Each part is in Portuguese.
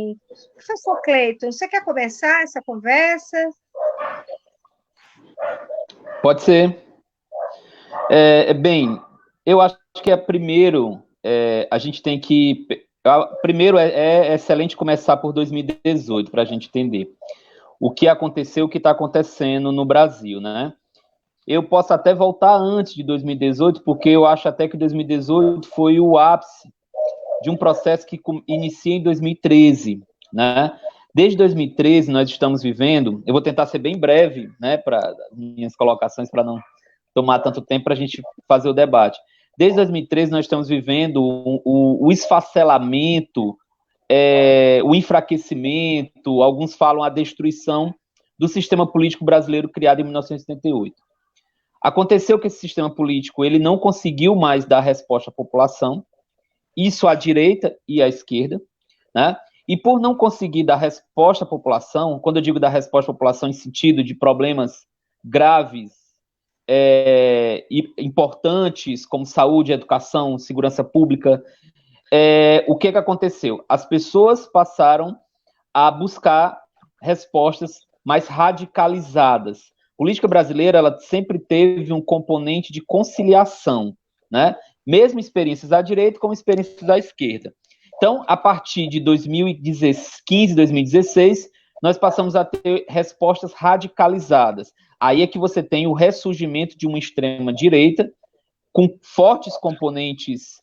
assim. Professor Cleiton, você quer começar essa conversa? Pode ser. Bem, eu acho que primeiro a gente tem que. Primeiro é excelente começar por 2018 para a gente entender o que aconteceu, o que está acontecendo no Brasil, né? Eu posso até voltar antes de 2018, porque eu acho até que 2018 foi o ápice de um processo que inicia em 2013, né? Desde 2013 nós estamos vivendo, eu vou tentar ser bem breve, né, para minhas colocações, para não tomar tanto tempo para a gente fazer o debate. Desde 2013 nós estamos vivendo o esfacelamento, o enfraquecimento, alguns falam a destruição do sistema político brasileiro criado em 1978. Aconteceu que esse sistema político ele não conseguiu mais dar resposta à população, isso à direita e à esquerda, né? E por não conseguir dar resposta à população, quando eu digo dar resposta à população em sentido de problemas graves, importantes, como saúde, educação, segurança pública, o que aconteceu? As pessoas passaram a buscar respostas mais radicalizadas. A política brasileira ela sempre teve um componente de conciliação, né? Mesmo experiências à direita como experiências à esquerda. Então, a partir de 2015, 2016, nós passamos a ter respostas radicalizadas. Aí é que você tem o ressurgimento de uma extrema-direita com fortes componentes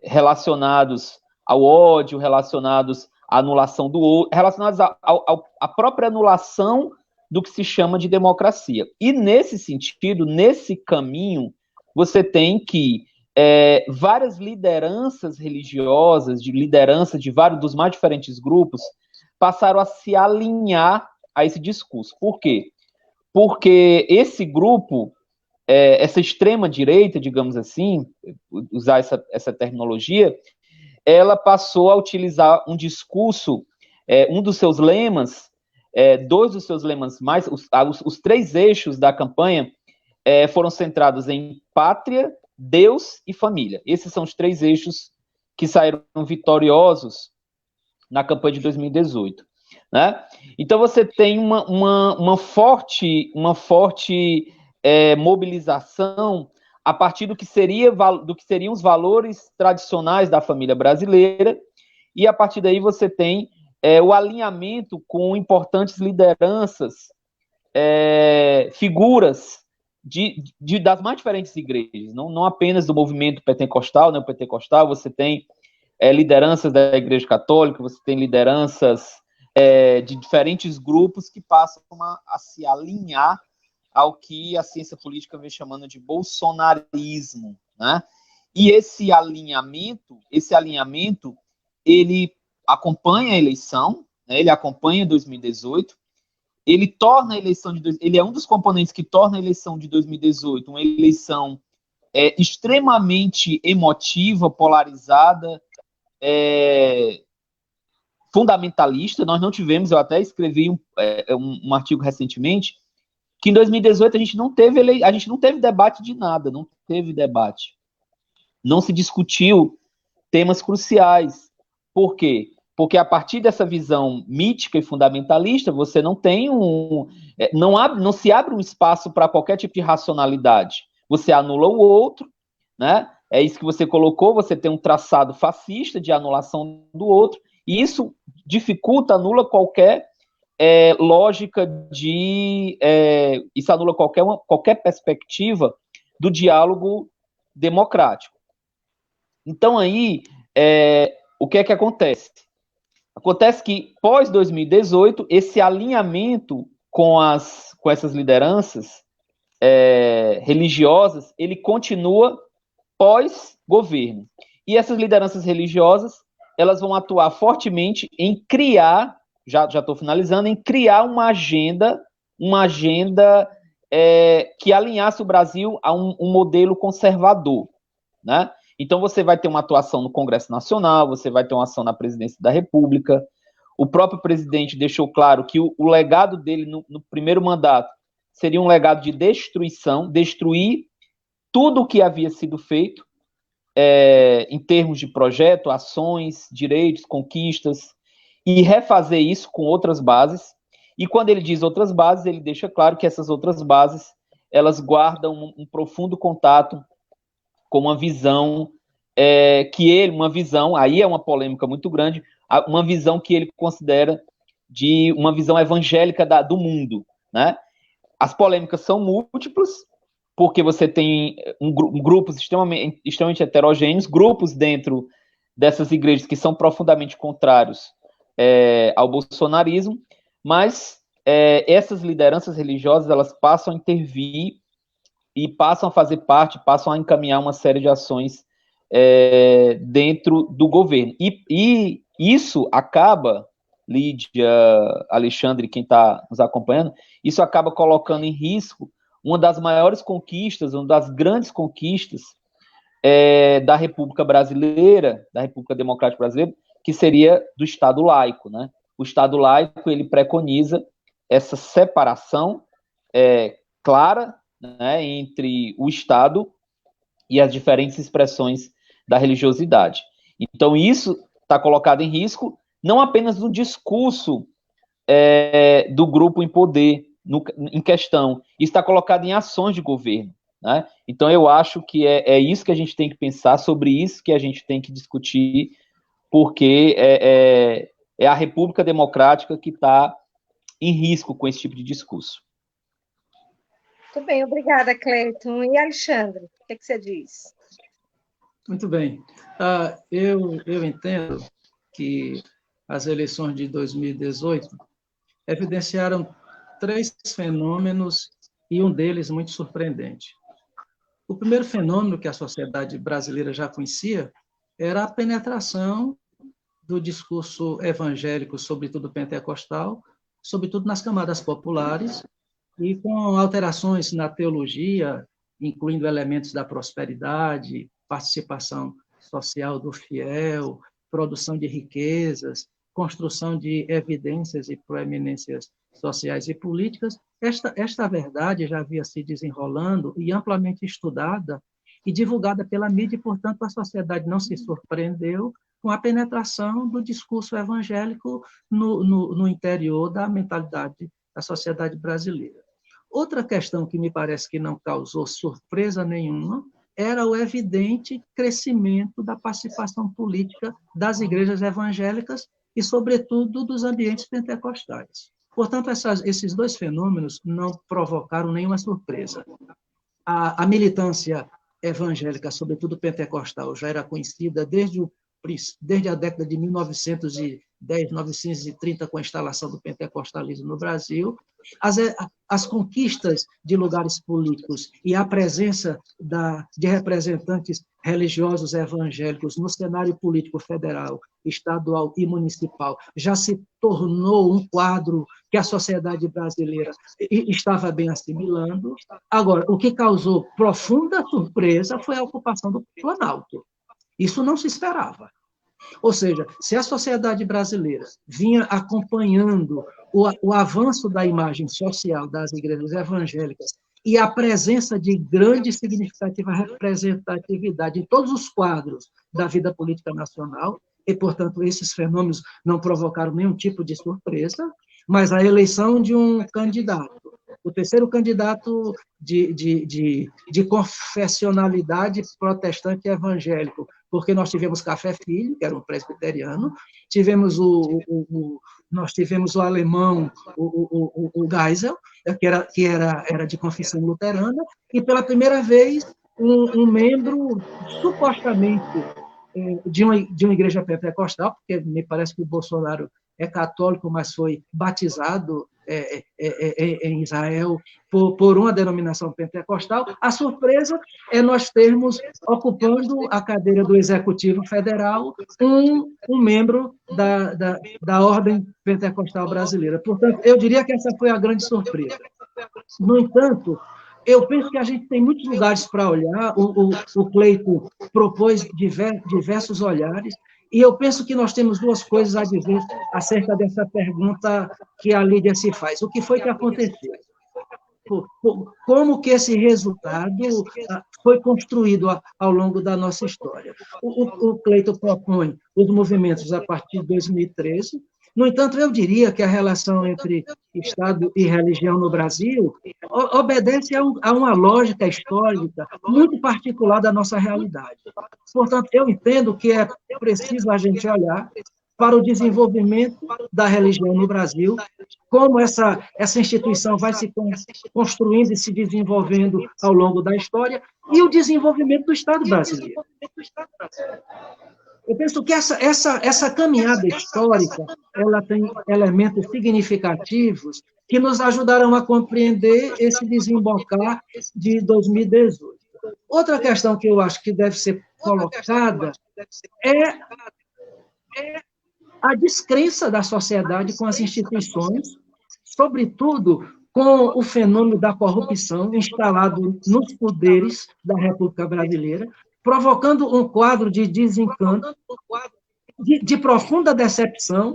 relacionados ao ódio, relacionados à anulação do outro, relacionados à própria anulação do que se chama de democracia. E nesse sentido, nesse caminho, você tem que várias lideranças religiosas, de liderança de vários dos mais diferentes grupos, passaram a se alinhar a esse discurso. Por quê? Porque esse grupo, essa extrema-direita, digamos assim, usar essa terminologia, ela passou a utilizar um discurso, um dos seus lemas, dois dos seus lemas mais, os três eixos da campanha foram centrados em pátria, Deus e família. Esses são os três eixos que saíram vitoriosos na campanha de 2018. Né? Então você tem uma forte mobilização a partir do que seriam os valores tradicionais da família brasileira, e a partir daí você tem o alinhamento com importantes lideranças, figuras das mais diferentes igrejas, não apenas do movimento pentecostal, neopentecostal, você tem lideranças da Igreja Católica, você tem lideranças de diferentes grupos que passam a se alinhar ao que a ciência política vem chamando de bolsonarismo, né? E esse alinhamento, ele acompanha a eleição, né? Ele acompanha 2018, ele torna a eleição ele é um dos componentes que torna a eleição de 2018 uma eleição extremamente emotiva, polarizada, fundamentalista. Nós não tivemos, eu até escrevi um artigo recentemente, que em 2018 a gente não teve debate de nada, não teve debate. Não se discutiu temas cruciais. Por quê? Porque a partir dessa visão mítica e fundamentalista, você não tem não se abre um espaço para qualquer tipo de racionalidade. Você anula o outro, né? É isso que você colocou, você tem um traçado fascista de anulação do outro, e isso dificulta, anula qualquer lógica isso anula qualquer perspectiva do diálogo democrático. Então aí, o que é que acontece? Acontece que, pós 2018, esse alinhamento com essas lideranças religiosas, ele continua pós-governo. E essas lideranças religiosas, elas vão atuar fortemente em criar, já estou finalizando, em criar uma agenda que alinhasse o Brasil a um modelo conservador, né? Então você vai ter uma atuação no Congresso Nacional, você vai ter uma ação na Presidência da República. O próprio presidente deixou claro que o legado dele no primeiro mandato seria um legado de destruição, destruir tudo o que havia sido feito, em termos de projeto, ações, direitos, conquistas, e refazer isso com outras bases. E quando ele diz outras bases, ele deixa claro que essas outras bases, elas guardam um profundo contato com uma visão uma visão, aí é uma polêmica muito grande, uma visão que ele considera de uma visão evangélica do mundo, né? As polêmicas são múltiplas, porque você tem grupos extremamente heterogêneos, grupos dentro dessas igrejas que são profundamente contrários ao bolsonarismo, mas essas lideranças religiosas, elas passam a intervir e passam a fazer parte, passam a encaminhar uma série de ações dentro do governo. E isso acaba, Lídia, Alexandre, quem está nos acompanhando, isso acaba colocando em risco uma das maiores conquistas, uma das grandes conquistas da República Brasileira, da República Democrática Brasileira, que seria do Estado laico, né? O Estado laico, ele preconiza essa separação clara, né, entre o Estado e as diferentes expressões da religiosidade. Então, isso está colocado em risco, não apenas no discurso do grupo em poder, em questão, isso está colocado em ações de governo, né? Então, eu acho que é isso que a gente tem que pensar, sobre isso que a gente tem que discutir, porque é a República Democrática que está em risco com esse tipo de discurso. Muito bem, obrigada, Cleiton. E Alexandre, o que você diz? Muito bem. Eu entendo que as eleições de 2018 evidenciaram 3 fenômenos, e um deles muito surpreendente. O primeiro fenômeno que a sociedade brasileira já conhecia era a penetração do discurso evangélico, sobretudo pentecostal, sobretudo nas camadas populares, e com alterações na teologia, incluindo elementos da prosperidade, participação social do fiel, produção de riquezas, construção de evidências e proeminências sociais e políticas. Esta verdade já havia se desenrolando e amplamente estudada e divulgada pela mídia, e, portanto, a sociedade não se surpreendeu com a penetração do discurso evangélico no interior da mentalidade da sociedade brasileira. Outra questão que me parece que não causou surpresa nenhuma era o evidente crescimento da participação política das igrejas evangélicas e, sobretudo, dos ambientes pentecostais. Portanto, esses 2 fenômenos não provocaram nenhuma surpresa. A militância evangélica, sobretudo pentecostal, já era conhecida desde a década de 1910, 1930, com a instalação do pentecostalismo no Brasil. As conquistas de lugares políticos e a presença de representantes religiosos evangélicos no cenário político federal, estadual e municipal já se tornou um quadro que a sociedade brasileira estava bem assimilando. Agora, o que causou profunda surpresa foi a ocupação do Planalto. Isso não se esperava. Ou seja, se a sociedade brasileira vinha acompanhando o avanço da imagem social das igrejas evangélicas e a presença de grande e significativa representatividade em todos os quadros da vida política nacional, e, portanto, esses fenômenos não provocaram nenhum tipo de surpresa, mas a eleição de um candidato, o terceiro candidato de confessionalidade protestante evangélico, porque nós tivemos Café Filho, que era um presbiteriano, nós tivemos o alemão, o Geisel, que era de confissão luterana, e pela primeira vez um membro supostamente de uma igreja pentecostal, porque me parece que o Bolsonaro é católico, mas foi batizado em Israel por uma denominação pentecostal. A surpresa é nós termos, ocupando a cadeira do Executivo Federal, um membro da Ordem Pentecostal Brasileira. Portanto, eu diria que essa foi a grande surpresa. No entanto, eu penso que a gente tem muitos lugares para olhar. O Cleiton propôs diversos olhares, e eu penso que nós temos 2 coisas a dizer acerca dessa pergunta que a Lídia se faz. O que foi que aconteceu? como que esse resultado foi construído ao longo da nossa história. O Cleiton propõe os movimentos a partir de 2013. No entanto, eu diria que a relação entre Estado e religião no Brasil obedece a uma lógica histórica muito particular da nossa realidade. Portanto, eu entendo que é preciso a gente olhar para o desenvolvimento da religião no Brasil, como essa instituição vai se construindo e se desenvolvendo ao longo da história, e o desenvolvimento do Estado brasileiro. Eu penso que essa caminhada histórica ela tem elementos significativos que nos ajudarão a compreender esse desembocar de 2018. Outra questão que eu acho que deve ser colocada é a descrença da sociedade com as instituições, sobretudo com o fenômeno da corrupção instalado nos poderes da República Brasileira, provocando um quadro de desencanto, de profunda decepção,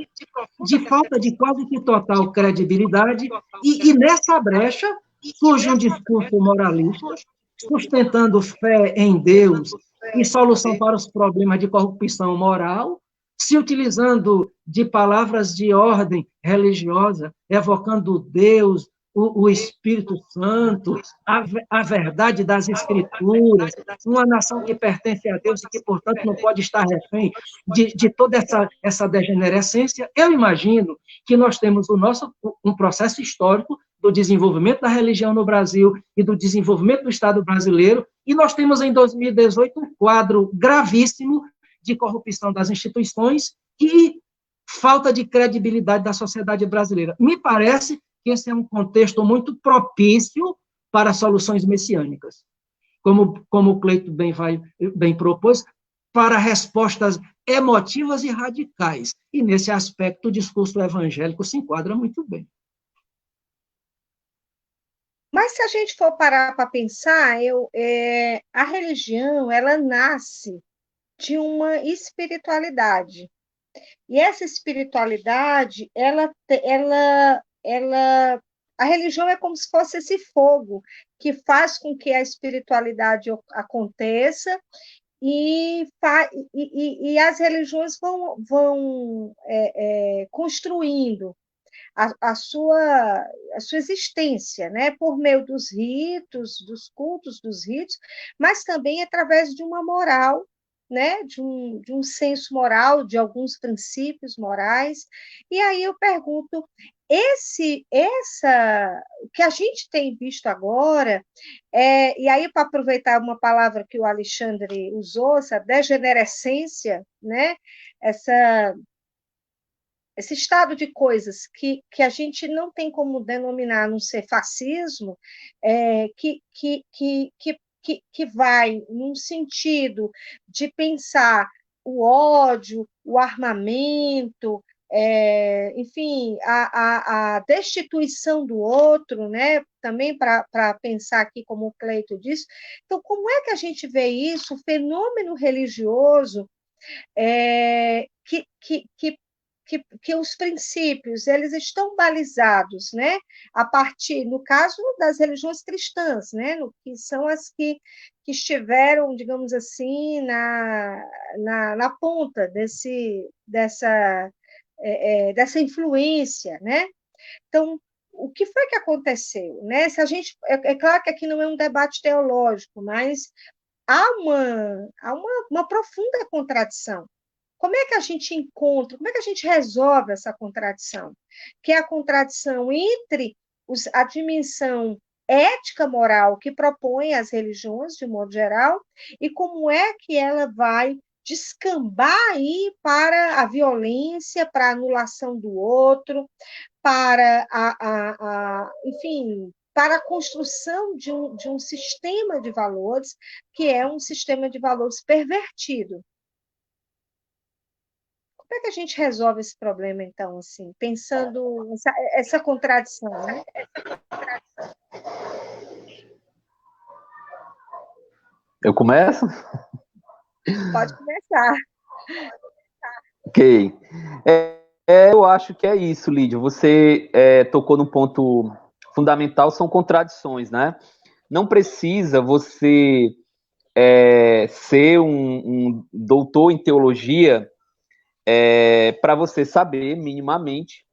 de falta de quase que total credibilidade, e nessa brecha surge um discurso moralista, sustentando fé em Deus e solução para os problemas de corrupção moral, se utilizando de palavras de ordem religiosa, evocando Deus, o Espírito Santo, a verdade das Escrituras, uma nação que pertence a Deus e que, portanto, não pode estar refém de toda essa degenerescência. Eu imagino que nós temos um processo histórico do desenvolvimento da religião no Brasil e do desenvolvimento do Estado brasileiro, e nós temos, em 2018, um quadro gravíssimo de corrupção das instituições e falta de credibilidade da sociedade brasileira. Me parece que esse é um contexto muito propício para soluções messiânicas, como o Cleiton bem propôs, para respostas emotivas e radicais. E, nesse aspecto, o discurso evangélico se enquadra muito bem. Mas, se a gente for parar para pensar, a religião ela nasce de uma espiritualidade. E essa espiritualidade, a religião é como se fosse esse fogo que faz com que a espiritualidade aconteça, e as religiões vão construindo a sua existência, né, por meio dos ritos, dos cultos, dos ritos, mas também através de uma moral, né, de um senso moral, de alguns princípios morais. E aí eu pergunto, o que a gente tem visto agora, e aí, para aproveitar uma palavra que o Alexandre usou, essa degenerescência, né, esse estado de coisas que a gente não tem como denominar, a não ser fascismo, que vai num sentido de pensar o ódio, o armamento, enfim, a destituição do outro, né? Também para pensar aqui, como o Cleiton disse. Então, como é que a gente vê isso, o fenômeno religioso, que os princípios eles estão balizados, né, a partir, no caso das religiões cristãs, né, que são as que estiveram, digamos assim, na ponta dessa influência, né? Então, o que foi que aconteceu, né? Se a gente, é claro que aqui não é um debate teológico, mas há uma profunda contradição. Como é que a gente encontra, como é que a gente resolve essa contradição? Que é a contradição entre a dimensão ética, moral, que propõem as religiões, de modo geral, e como é que ela vai descambar aí para a violência, para a anulação do outro, para enfim, para a construção de um sistema de valores, que é um sistema de valores pervertido. Como é que a gente resolve esse problema, então, assim, pensando essa contradição, né? Eu começo? Pode começar. Ok. Eu acho que é isso, Lídia. Você tocou num ponto fundamental são contradições, né? Não precisa você ser um doutor em teologia para você saber, minimamente,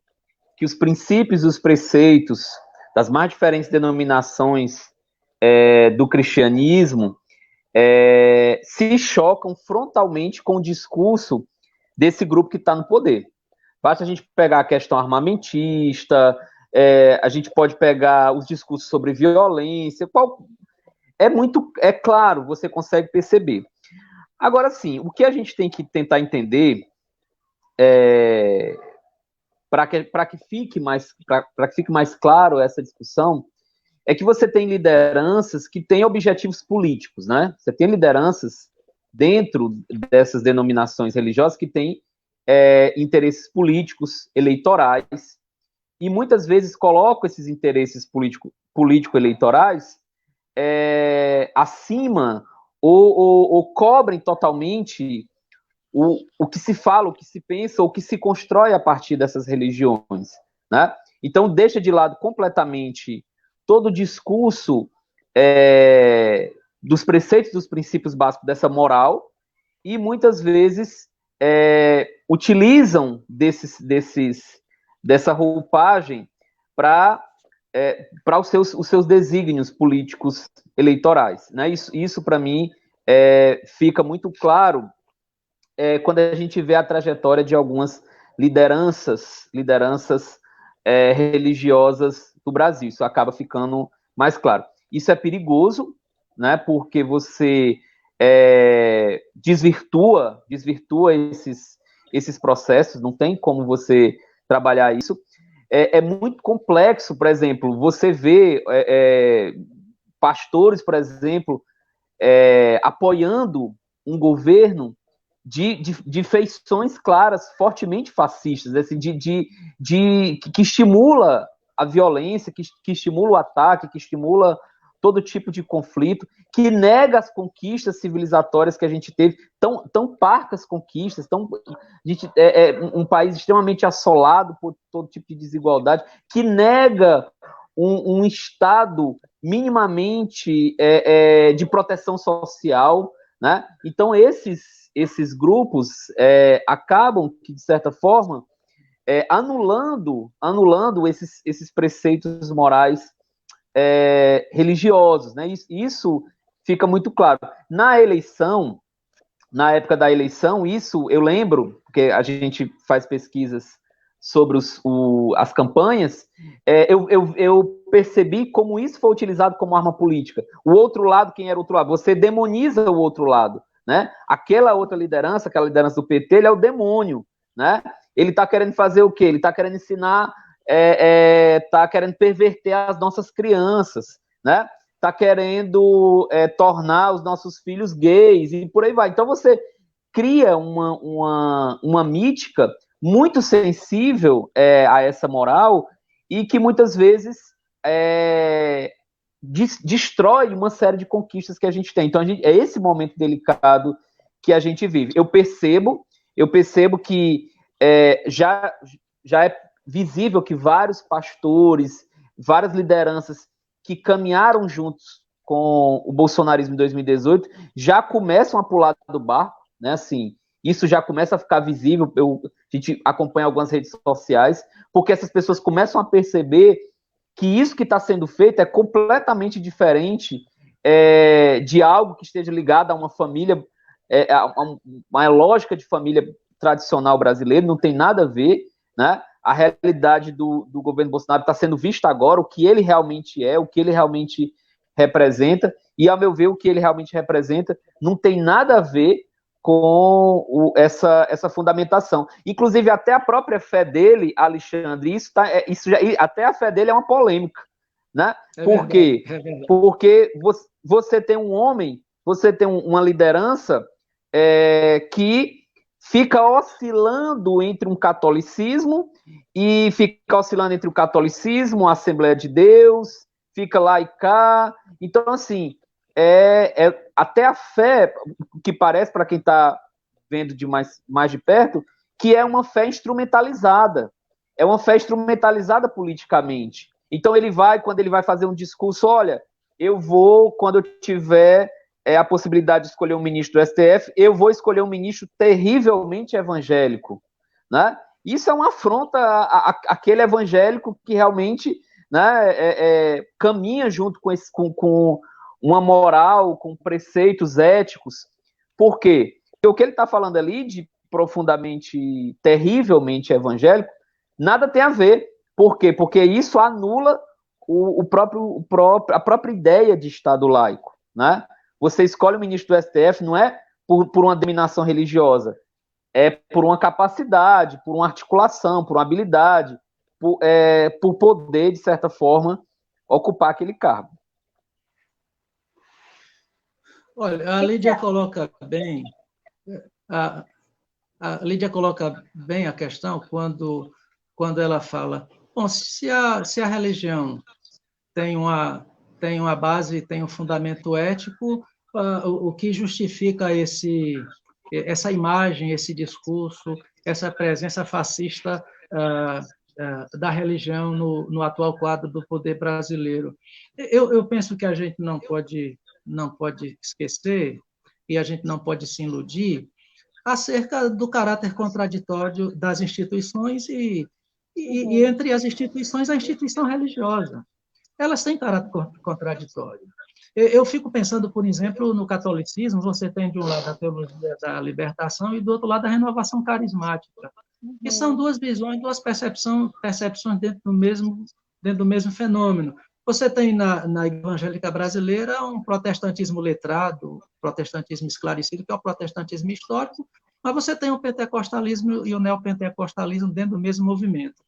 que os princípios e os preceitos das mais diferentes denominações do cristianismo se chocam frontalmente com o discurso desse grupo que está no poder. Basta a gente pegar a questão armamentista, a gente pode pegar os discursos sobre violência, é claro, você consegue perceber. Agora, sim, o que a gente tem que tentar entender para que fique mais claro essa discussão, é que você tem lideranças que têm objetivos políticos, né? Você tem lideranças dentro dessas denominações religiosas que têm interesses políticos, eleitorais, e muitas vezes colocam esses interesses político-eleitorais acima ou cobrem totalmente o que se fala, o que se pensa, ou o que se constrói a partir dessas religiões, né? Então, deixa de lado completamente todo o discurso dos preceitos, dos princípios básicos dessa moral, e muitas vezes utilizam dessa roupagem para os seus desígnios políticos eleitorais, né? Isso para mim, fica muito claro quando a gente vê a trajetória de algumas lideranças religiosas do Brasil. Isso acaba ficando mais claro. Isso é perigoso, né? Porque você desvirtua esses processos, não tem como você trabalhar isso. É muito complexo, por exemplo, você vê pastores, por exemplo, apoiando um governo de feições claras, fortemente fascistas, assim, que estimula a violência, que estimula o ataque, que estimula todo tipo de conflito, que nega as conquistas civilizatórias que a gente teve, tão parcas conquistas, a gente um país extremamente assolado por todo tipo de desigualdade, que nega um Estado minimamente de proteção social, né? Então, esses grupos acabam, que, de certa forma, anulando esses preceitos morais religiosos, né? Isso fica muito claro. Na época da eleição, isso eu lembro, porque a gente faz pesquisas sobre as campanhas, eu percebi como isso foi utilizado como arma política. O outro lado, quem era o outro lado? Você demoniza o outro lado, né? Aquela liderança do PT, ele é o demônio, né? Ele está querendo fazer o quê? Ele está querendo ensinar, está querendo perverter as nossas crianças, né? Está querendo tornar os nossos filhos gays e por aí vai. Então você cria uma mítica muito sensível a essa moral e que muitas vezes destrói uma série de conquistas que a gente tem. Então é esse momento delicado que a gente vive. Eu percebo que já é visível que vários pastores, várias lideranças que caminharam juntos com o bolsonarismo em 2018 já começam a pular do barco, né? Assim, isso já começa a ficar visível. A gente acompanha algumas redes sociais, porque essas pessoas começam a perceber que isso que está sendo feito é completamente diferente de algo que esteja ligado a uma família, a uma lógica de família tradicional brasileira, não tem nada a ver, né? A realidade do governo Bolsonaro está sendo vista agora, o que ele realmente é, o que ele realmente representa, e, a meu ver, o que ele realmente representa não tem nada a ver com essa fundamentação. Inclusive, até a própria fé dele, Alexandre, até a fé dele é uma polêmica, né? Por quê? Porque você tem um homem, você tem uma liderança que fica oscilando entre um catolicismo e fica oscilando entre o catolicismo, a Assembleia de Deus, fica lá e cá. Então, assim, até a fé, que parece, para quem está vendo mais de perto, que é uma fé instrumentalizada. É uma fé instrumentalizada politicamente. Então, quando ele vai fazer um discurso, olha, eu vou, quando eu tiver a possibilidade de escolher um ministro do STF, eu vou escolher um ministro terrivelmente evangélico, né? Isso é uma afronta àquele evangélico que realmente, né, caminha junto com uma moral, com preceitos éticos. Por quê? Porque o que ele está falando ali de profundamente, terrivelmente evangélico, nada tem a ver. Por quê? Porque isso anula a própria ideia de Estado laico, né? Você escolhe o ministro do STF não é por uma dominação religiosa, é por uma capacidade, por uma articulação, por uma habilidade, por poder, de certa forma, ocupar aquele cargo. Olha, a Lídia coloca bem a Lídia coloca bem a questão quando ela fala, bom, se a religião tem uma base, tem um fundamento ético, o que justifica essa imagem, esse discurso, essa presença fascista da religião no atual quadro do poder brasileiro? Eu penso que a gente não pode esquecer, e a gente não pode se iludir, acerca do caráter contraditório das instituições e entre as instituições, a instituição religiosa. Elas têm caráter contraditório. Eu fico pensando, por exemplo, no catolicismo, você tem de um lado a teologia da libertação e do outro lado a renovação carismática, que são duas visões, duas percepções dentro do mesmo fenômeno. Você tem na evangélica brasileira um protestantismo letrado, protestantismo esclarecido, que é o protestantismo histórico, mas você tem o pentecostalismo e o neopentecostalismo dentro do mesmo movimento.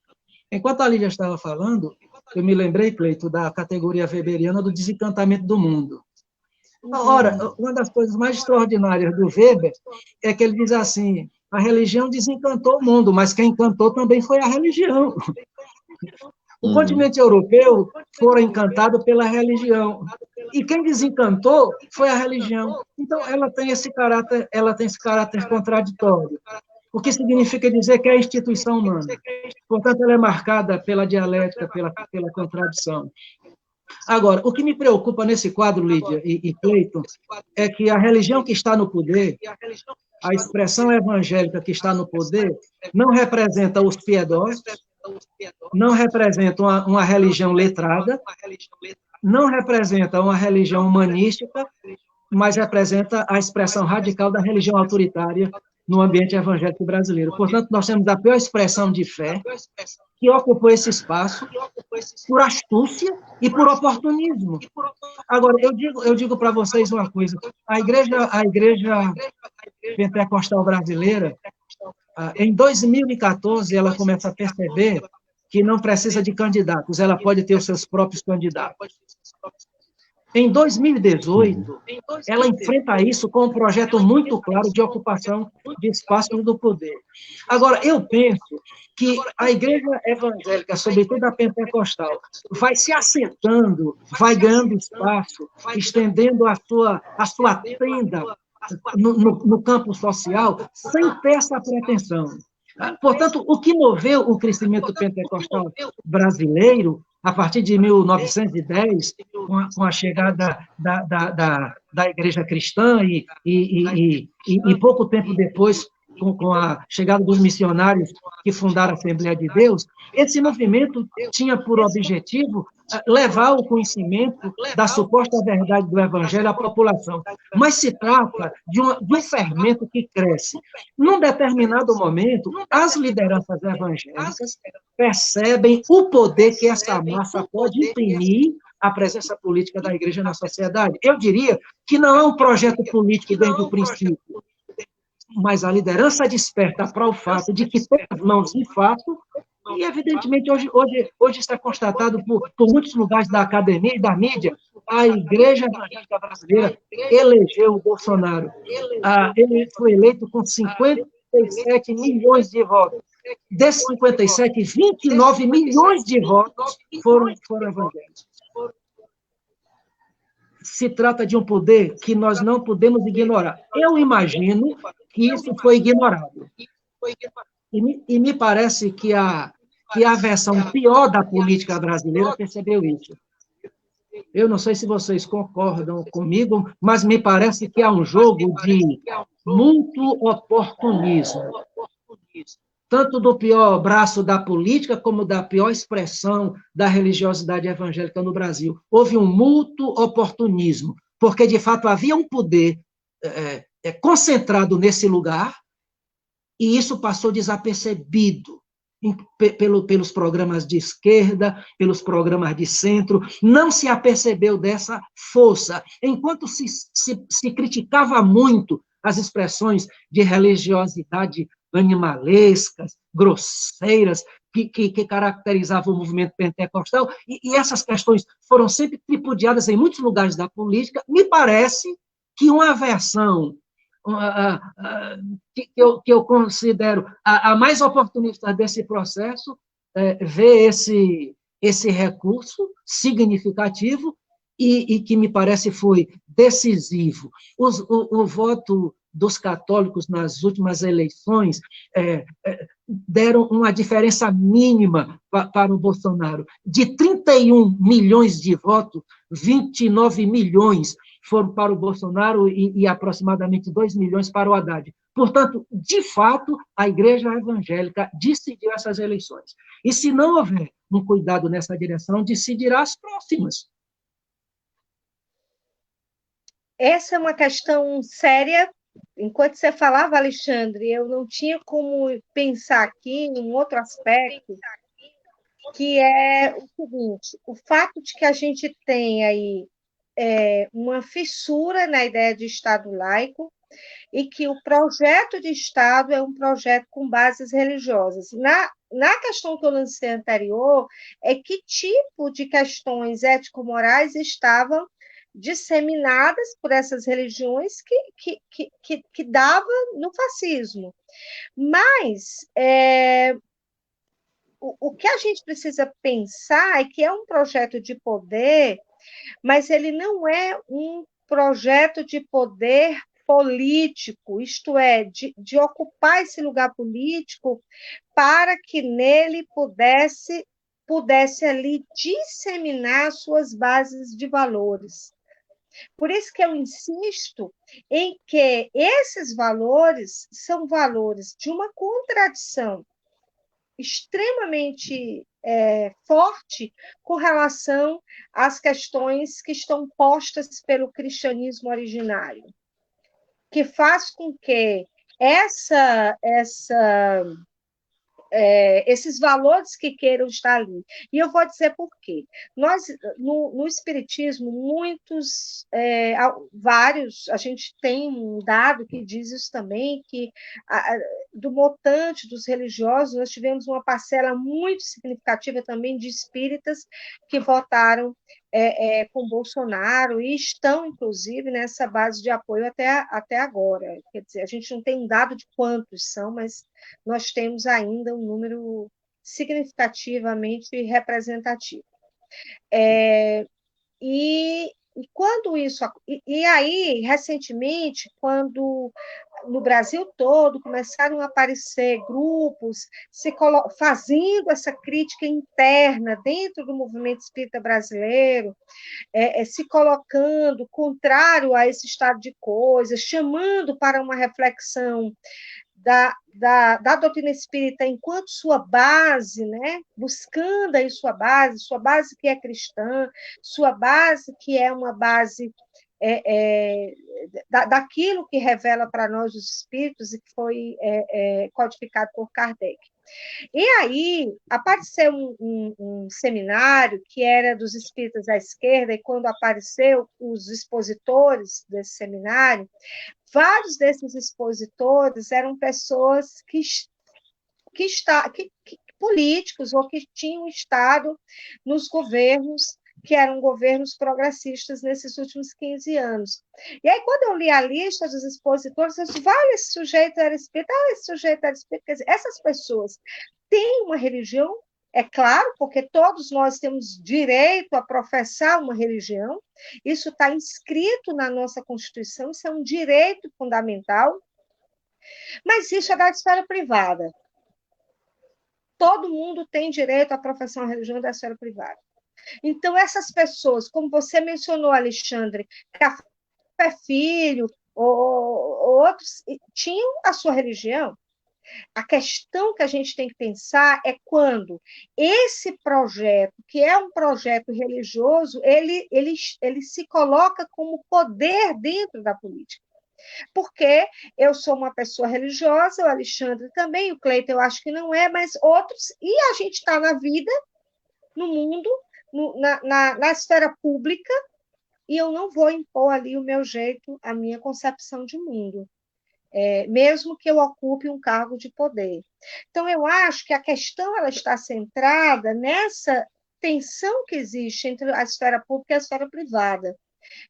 Enquanto a Lídia estava falando, eu me lembrei, Cleito, da categoria weberiana do desencantamento do mundo. Ora, uma das coisas mais extraordinárias do Weber é que ele diz assim, a religião desencantou o mundo, mas quem encantou também foi a religião. O continente europeu foi encantado pela religião. E quem desencantou foi a religião. Então, ela tem esse caráter contraditório. O que significa dizer que é a instituição humana. Portanto, ela é marcada pela dialética, pela contradição. Agora, o que me preocupa nesse quadro, Lídia e Cleiton, é que a religião que está no poder, a expressão evangélica que está no poder, não representa os piedosos, não representa uma religião letrada, não representa uma religião humanística, mas representa a expressão radical da religião autoritária no ambiente evangélico brasileiro. Portanto, nós temos a pior expressão de fé que ocupou esse espaço por astúcia e por oportunismo. Agora, eu digo para vocês uma coisa, a igreja pentecostal brasileira, em 2014, ela começa a perceber que não precisa de candidatos, ela pode ter os seus próprios candidatos. Em 2018, ela enfrenta isso com um projeto muito claro de ocupação de espaços do poder. Agora, eu penso que a igreja evangélica, sobretudo a pentecostal, vai se assentando, vai ganhando espaço, estendendo a sua tenda no campo social, sem ter essa pretensão. Portanto, o que moveu o crescimento pentecostal brasileiro, a partir de 1910, com a chegada da igreja cristã e pouco tempo depois, com a chegada dos missionários que fundaram a Assembleia de Deus, esse movimento tinha por objetivo levar o conhecimento da suposta verdade do Evangelho à população. Mas se trata de um fermento que cresce. Num determinado momento, as lideranças evangélicas percebem o poder que essa massa pode imprimir à presença política da igreja na sociedade. Eu diria que não é um projeto político desde o princípio, mas a liderança desperta para o fato de que tem as mãos de fato, e evidentemente hoje está constatado por muitos lugares da academia e da mídia, a Igreja Evangélica Brasileira elegeu o Bolsonaro. Ele foi eleito com 57 milhões de votos. Desses 57, 29 milhões de votos foram evangélicos. Se trata de um poder que nós não podemos ignorar. Eu imagino que isso foi ignorado. E me parece que que a versão pior da política brasileira percebeu isso. Eu não sei se vocês concordam comigo, mas me parece que há um jogo de muito oportunismo, tanto do pior braço da política como da pior expressão da religiosidade evangélica no Brasil. Houve um mútuo oportunismo, porque, de fato, havia um poder concentrado nesse lugar, e isso passou desapercebido pelos programas de esquerda, pelos programas de centro, não se apercebeu dessa força. Enquanto se criticava muito as expressões de religiosidade animalescas, grosseiras, que caracterizavam o movimento pentecostal, e essas questões foram sempre tripudiadas em muitos lugares da política, me parece que uma versão que eu considero a mais oportunista desse processo, vê esse recurso significativo e que me parece foi decisivo. O voto dos católicos nas últimas eleições deram uma diferença mínima para o Bolsonaro. De 31 milhões de votos, 29 milhões foram para o Bolsonaro e aproximadamente 2 milhões para o Haddad. Portanto, de fato, a Igreja Evangélica decidiu essas eleições. E se não houver um cuidado nessa direção, decidirá as próximas. Essa é uma questão séria. Enquanto você falava, Alexandre, eu não tinha como pensar aqui em um outro aspecto, que é o seguinte: o fato de que a gente tem aí uma fissura na ideia de Estado laico e que o projeto de Estado é um projeto com bases religiosas. Na questão que eu lancei anterior, é que tipo de questões ético-morais estavam disseminadas por essas religiões que dava no fascismo. Mas o que a gente precisa pensar é que é um projeto de poder, mas ele não é um projeto de poder político, isto é, de ocupar esse lugar político para que nele pudesse ali disseminar suas bases de valores. Por isso que eu insisto em que esses valores são valores de uma contradição extremamente forte com relação às questões que estão postas pelo cristianismo originário, que faz com que esses valores que queiram estar ali. E eu vou dizer por quê. Nós, no Espiritismo, vários, a gente tem um dado que diz isso também, que do montante dos religiosos, nós tivemos uma parcela muito significativa também de espíritas que votaram com Bolsonaro e estão, inclusive, nessa base de apoio até agora. Quer dizer, a gente não tem um dado de quantos são, mas nós temos ainda um número significativamente representativo. E quando isso... E aí, recentemente, quando no Brasil todo começaram a aparecer grupos fazendo essa crítica interna dentro do movimento espírita brasileiro, se colocando contrário a esse estado de coisas, chamando para uma reflexão da doutrina espírita enquanto sua base, né? Buscando aí sua base que é cristã, sua base que é uma base daquilo que revela para nós os espíritos e que foi codificado por Kardec. E aí apareceu um seminário que era dos espíritas à esquerda, e quando apareceu os expositores desse seminário, vários desses expositores eram pessoas políticos ou que tinham estado nos governos que eram governos progressistas nesses últimos 15 anos. E aí, quando eu li a lista dos expositores, eu disse, vale, esse sujeito era espírita, esse sujeito era espírita. Quer dizer, essas pessoas têm uma religião, é claro, porque todos nós temos direito a professar uma religião, isso está inscrito na nossa Constituição, isso é um direito fundamental, mas isso é da esfera privada. todo mundo tem direito à profissão religiosa da esfera privada. Então, essas pessoas, como você mencionou, Alexandre, Café Filho, ou outros, tinham a sua religião. A questão que a gente tem que pensar é quando esse projeto, que é um projeto religioso, ele se coloca como poder dentro da política. Porque eu sou uma pessoa religiosa, o Alexandre também, o Cleiton eu acho que não é, mas outros, e a gente está na vida, no mundo, na esfera pública, e eu não vou impor ali o meu jeito, a minha concepção de mundo, mesmo que eu ocupe um cargo de poder. Então, eu acho que a questão ela está centrada nessa tensão que existe entre a esfera pública e a esfera privada.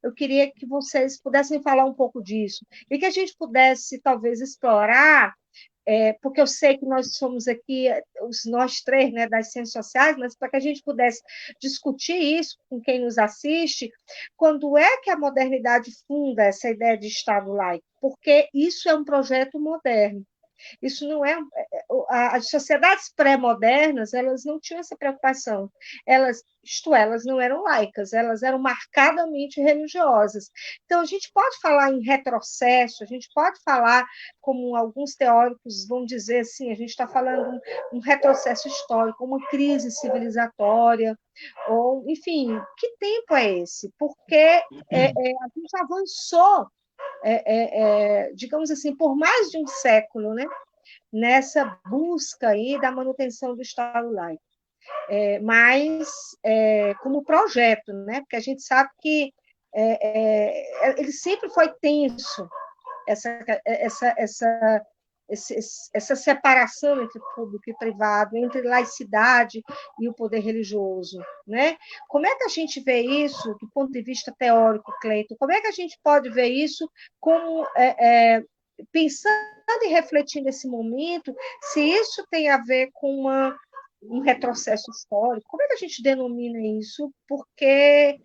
Eu queria que vocês pudessem falar um pouco disso, e que a gente pudesse, talvez, explorar, porque eu sei que nós somos aqui, nós três, né, das ciências sociais, mas para que a gente pudesse discutir isso com quem nos assiste, quando é que a modernidade funda essa ideia de Estado laico? Porque isso é um projeto moderno. Isso não é. As sociedades pré-modernas, elas não tinham essa preocupação. Elas não eram laicas, elas eram marcadamente religiosas. Então, a gente pode falar em retrocesso, a gente pode falar, como alguns teóricos vão dizer assim, a gente está falando um retrocesso histórico, uma crise civilizatória, ou, enfim, que tempo é esse? Porque a gente avançou digamos assim, por mais de um século, né, nessa busca aí da manutenção do Estado laico. Mas como projeto, né, porque a gente sabe que ele sempre foi tenso, essa separação entre público e privado, entre laicidade e o poder religioso, né? Como é que a gente vê isso do ponto de vista teórico, Cleiton? Como é que a gente pode ver isso como pensando e refletindo nesse momento, se isso tem a ver com um retrocesso histórico? Como é que a gente denomina isso? Porque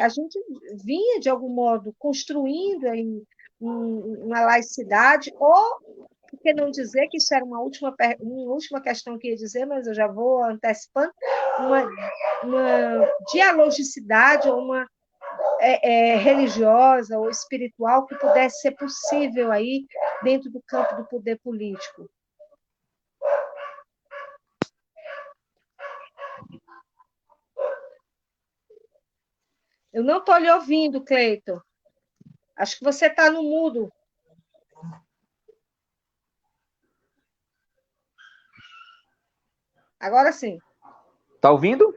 a gente vinha, de algum modo, construindo aí uma laicidade, ou, por que não dizer que isso era uma última questão que ia dizer, mas eu já vou antecipando, uma dialogicidade ou uma religiosa ou espiritual que pudesse ser possível aí dentro do campo do poder político. Eu não estou lhe ouvindo, Cleiton. Acho que você está no mudo. Agora sim. Está ouvindo?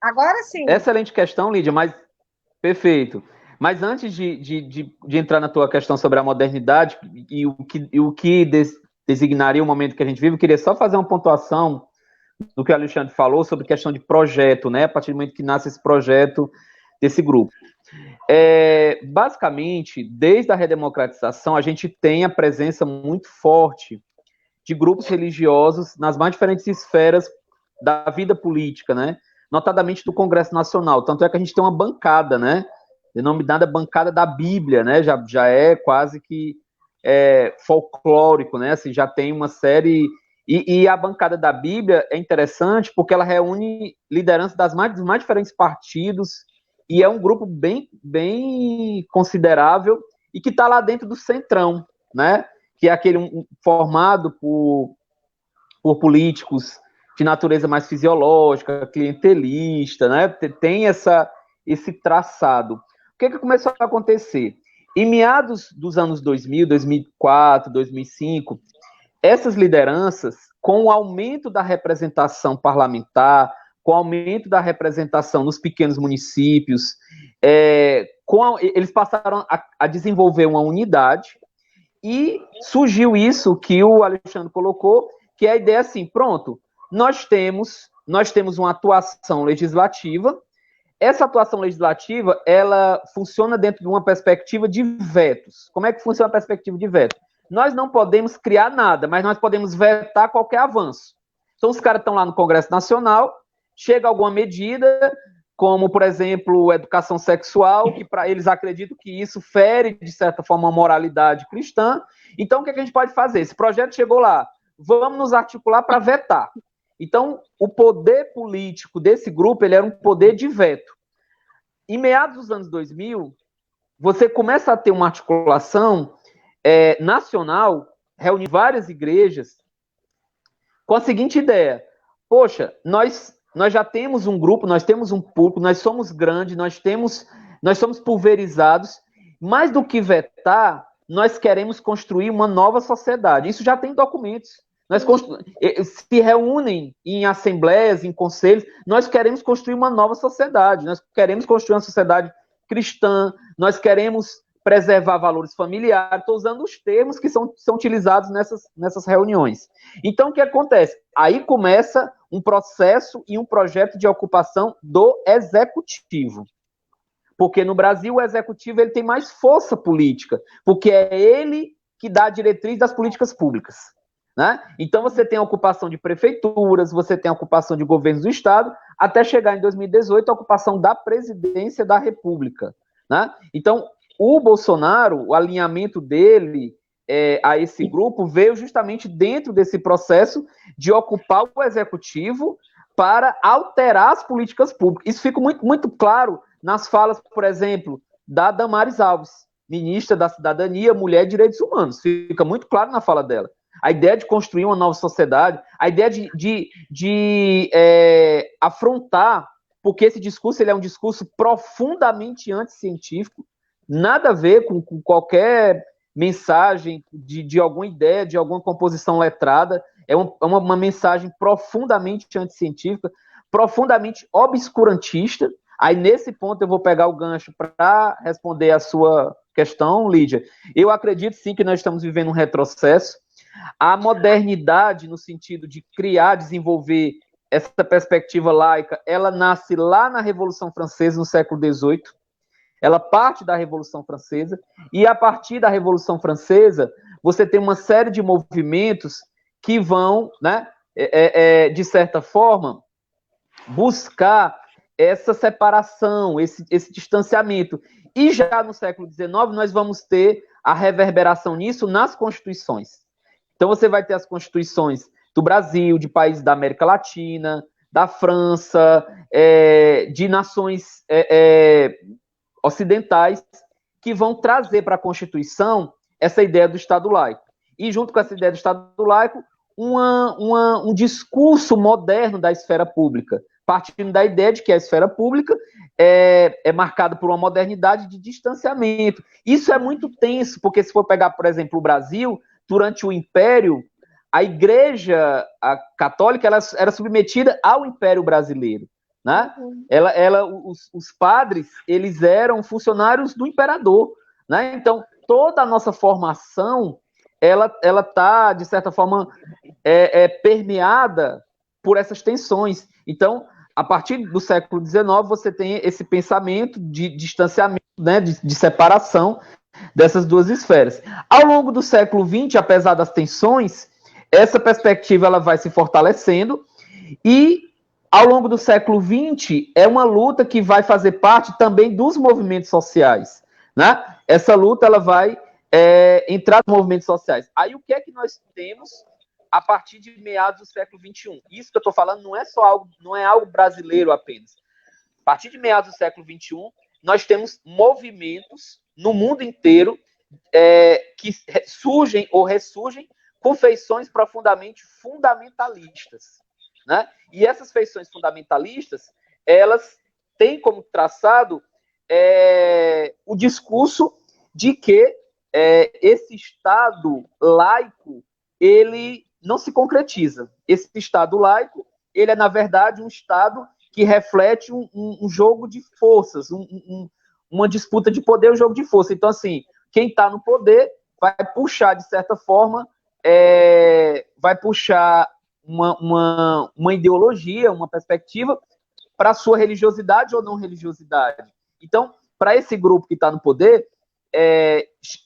Agora sim. Excelente questão, Lídia, mas perfeito. Mas antes de entrar na tua questão sobre a modernidade e o que designaria o momento que a gente vive, eu queria só fazer uma pontuação do que o Alexandre falou sobre questão de projeto, né? A partir do momento que nasce esse projeto desse grupo. Basicamente, desde a redemocratização, a gente tem a presença muito forte de grupos religiosos nas mais diferentes esferas da vida política, né? Notadamente do Congresso Nacional. Tanto é que a gente tem uma bancada, né? Denominada Bancada da Bíblia, né? Já é quase que folclórico, né? Assim, já tem uma série... E a Bancada da Bíblia é interessante porque ela reúne lideranças dos mais diferentes partidos e é um grupo bem, bem considerável e que está lá dentro do centrão, né? Que é aquele formado por políticos de natureza mais fisiológica, clientelista, né? Tem esse traçado. O que começou a acontecer? Em meados dos anos 2000, 2004, 2005, essas lideranças, com o aumento da representação parlamentar, com o aumento da representação nos pequenos municípios, eles passaram a desenvolver uma unidade e surgiu isso que o Alexandre colocou, que é a ideia assim, pronto, nós temos uma atuação legislativa, essa atuação legislativa, ela funciona dentro de uma perspectiva de vetos. Como é que funciona a perspectiva de veto? Nós não podemos criar nada, mas nós podemos vetar qualquer avanço. Então, os caras estão lá no Congresso Nacional, chega alguma medida, como, por exemplo, educação sexual, que para eles acreditam que isso fere, de certa forma, a moralidade cristã. Então, o que a gente pode fazer? Esse projeto chegou lá, vamos nos articular para vetar. Então, o poder político desse grupo, ele era um poder de veto. Em meados dos anos 2000, você começa a ter uma articulação nacional, reunir várias igrejas, com a seguinte ideia: poxa, nós já temos um grupo, nós temos um público, nós somos grandes, nós somos pulverizados, mais do que vetar, nós queremos construir uma nova sociedade. Isso já tem documentos. Nós se reúnem em assembleias, em conselhos, nós queremos construir uma nova sociedade, nós queremos construir uma sociedade cristã, nós queremos preservar valores familiares. Estou usando os termos que são utilizados nessas reuniões. Então, o que acontece? Aí começa um processo e um projeto de ocupação do executivo. Porque no Brasil o executivo ele tem mais força política, porque é ele que dá a diretriz das políticas públicas. Né? Então você tem a ocupação de prefeituras, você tem a ocupação de governos do Estado, até chegar em 2018 a ocupação da presidência da República. Né? Então, o Bolsonaro, o alinhamento dele a esse grupo veio justamente dentro desse processo de ocupar o executivo para alterar as políticas públicas. Isso fica muito, muito claro nas falas, por exemplo, da Damares Alves, ministra da Cidadania, Mulher e Direitos Humanos. Fica muito claro na fala dela. A ideia de construir uma nova sociedade, a ideia de afrontar, porque esse discurso ele é um discurso profundamente anticientífico, nada a ver com qualquer mensagem de alguma ideia, de alguma composição letrada, é uma mensagem profundamente anticientífica, profundamente obscurantista. Aí, nesse ponto, eu vou pegar o gancho para responder a sua questão, Lídia. Eu acredito, sim, que nós estamos vivendo um retrocesso. A modernidade, no sentido de criar, desenvolver essa perspectiva laica, ela nasce lá na Revolução Francesa, no século XVIII. Ela parte da Revolução Francesa, e a partir da Revolução Francesa, você tem uma série de movimentos que vão, né, de certa forma, buscar essa separação, esse distanciamento. E já no século XIX, nós vamos ter a reverberação nisso nas constituições. Então, você vai ter as constituições do Brasil, de países da América Latina, da França, de nações ocidentais, que vão trazer para a Constituição essa ideia do Estado laico. E, junto com essa ideia do Estado laico, um discurso moderno da esfera pública, partindo da ideia de que a esfera pública é marcada por uma modernidade de distanciamento. Isso é muito tenso, porque se for pegar, por exemplo, o Brasil, durante o Império, a Igreja Católica ela era submetida ao Império Brasileiro. Né? Os padres, eles eram funcionários do imperador. Né? Então, toda a nossa formação, ela está, de certa forma, permeada por essas tensões. Então, a partir do século XIX, você tem esse pensamento de distanciamento, né, de separação dessas duas esferas. Ao longo do século XX, apesar das tensões, essa perspectiva ela vai se fortalecendo, e ao longo do século XX é uma luta que vai fazer parte também dos movimentos sociais. Né? Essa luta ela vai entrar nos movimentos sociais. Aí o que é que nós temos a partir de meados do século XXI? Isso que eu estou falando não é algo brasileiro apenas. A partir de meados do século XXI, nós temos movimentos no mundo inteiro que surgem ou ressurgem com feições profundamente fundamentalistas. Né? E essas feições fundamentalistas, elas têm como traçado o discurso de que esse Estado laico, ele não se concretiza. Esse Estado laico, ele é, na verdade, um Estado que reflete um jogo de forças, uma disputa de poder, um jogo de força. Então, assim, quem está no poder vai puxar, de certa forma, vai puxar uma ideologia, uma perspectiva para a sua religiosidade ou não religiosidade. Então, para esse grupo que está no poder,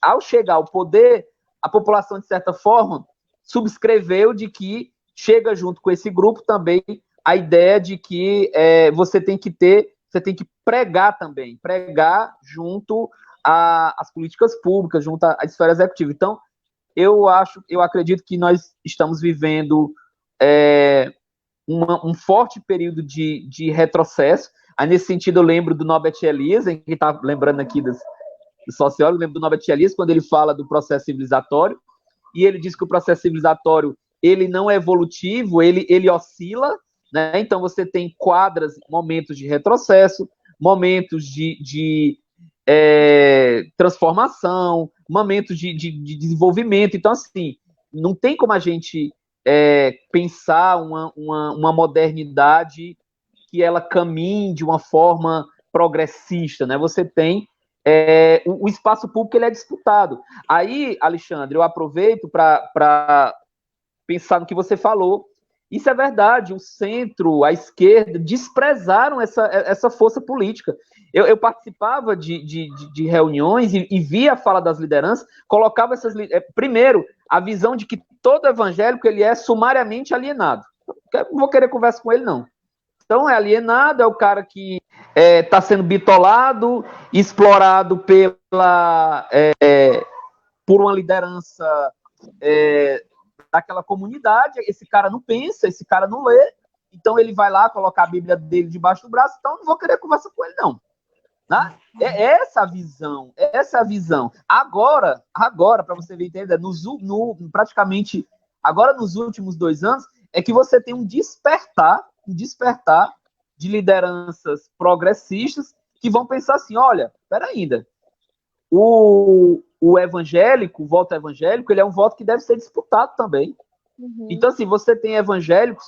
ao chegar ao poder, a população, de certa forma, subscreveu de que chega junto com esse grupo também a ideia de que você tem que pregar também, pregar junto às políticas públicas, junto à esfera executiva. Então, eu acredito que nós estamos vivendo um forte período de retrocesso. Aí, nesse sentido, eu lembro do Norbert Elias, que está lembrando aqui do sociólogo, lembro do Norbert Elias, quando ele fala do processo civilizatório, e ele diz que o processo civilizatório ele não é evolutivo, ele oscila, né? Então, você tem momentos de retrocesso, momentos de transformação, momentos de desenvolvimento. Então, assim, não tem como a gente pensar uma modernidade que ela caminhe de uma forma progressista, né? Você tem o espaço público, ele é disputado. Aí, Alexandre, eu aproveito para pensar no que você falou. Isso é verdade, o centro, a esquerda, desprezaram essa força política. Eu participava de reuniões e via a fala das lideranças, colocava primeiro, a visão de que todo evangélico ele é sumariamente alienado. Não vou querer conversa com ele, não. Então, é alienado, é o cara que está sendo bitolado, explorado por uma liderança daquela comunidade. Esse cara não pensa, esse cara não lê, então ele vai lá colocar a Bíblia dele debaixo do braço, então não vou querer conversar com ele, não. Né? Essa a visão. Agora para você ver, entender, praticamente, agora nos últimos 2 anos, é que você tem um despertar de lideranças progressistas que vão pensar assim, olha, espera ainda, o evangélico, o voto evangélico, ele é um voto que deve ser disputado também. Uhum. Então, assim, você tem evangélicos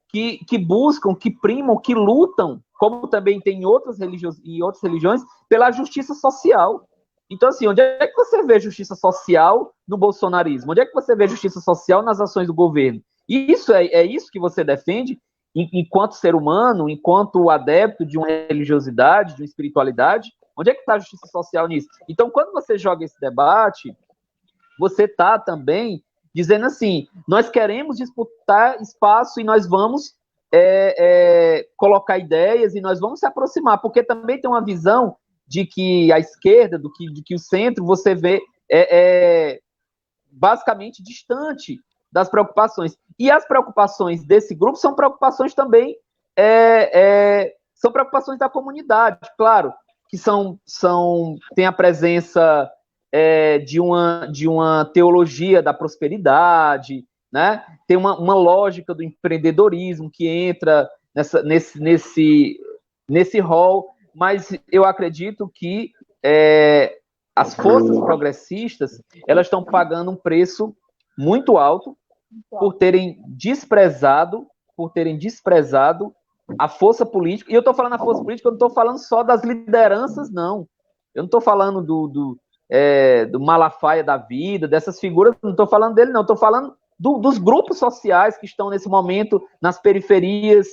que buscam, que primam, que lutam, como também tem em outras religiões, pela justiça social. Então, assim, onde é que você vê justiça social no bolsonarismo? Onde é que você vê justiça social nas ações do governo? E isso é isso que você defende enquanto ser humano, enquanto adepto de uma religiosidade, de uma espiritualidade? Onde é que está a justiça social nisso? Então, quando você joga esse debate, você está também dizendo assim, nós queremos disputar espaço e nós vamos colocar ideias e nós vamos se aproximar, porque também tem uma visão de que a esquerda, de que o centro, você vê basicamente distante das preocupações. E as preocupações desse grupo são preocupações também, são preocupações da comunidade, claro, que tem a presença de uma teologia da prosperidade, né? Tem uma lógica do empreendedorismo que entra nesse rol, mas eu acredito que as forças progressistas elas estão pagando um preço muito alto por terem desprezado a força política. E eu estou falando a força política, eu não estou falando só das lideranças, não. Eu não estou falando do Malafaia da vida, dessas figuras, não estou falando dele, não. Estou falando dos grupos sociais que estão nesse momento nas periferias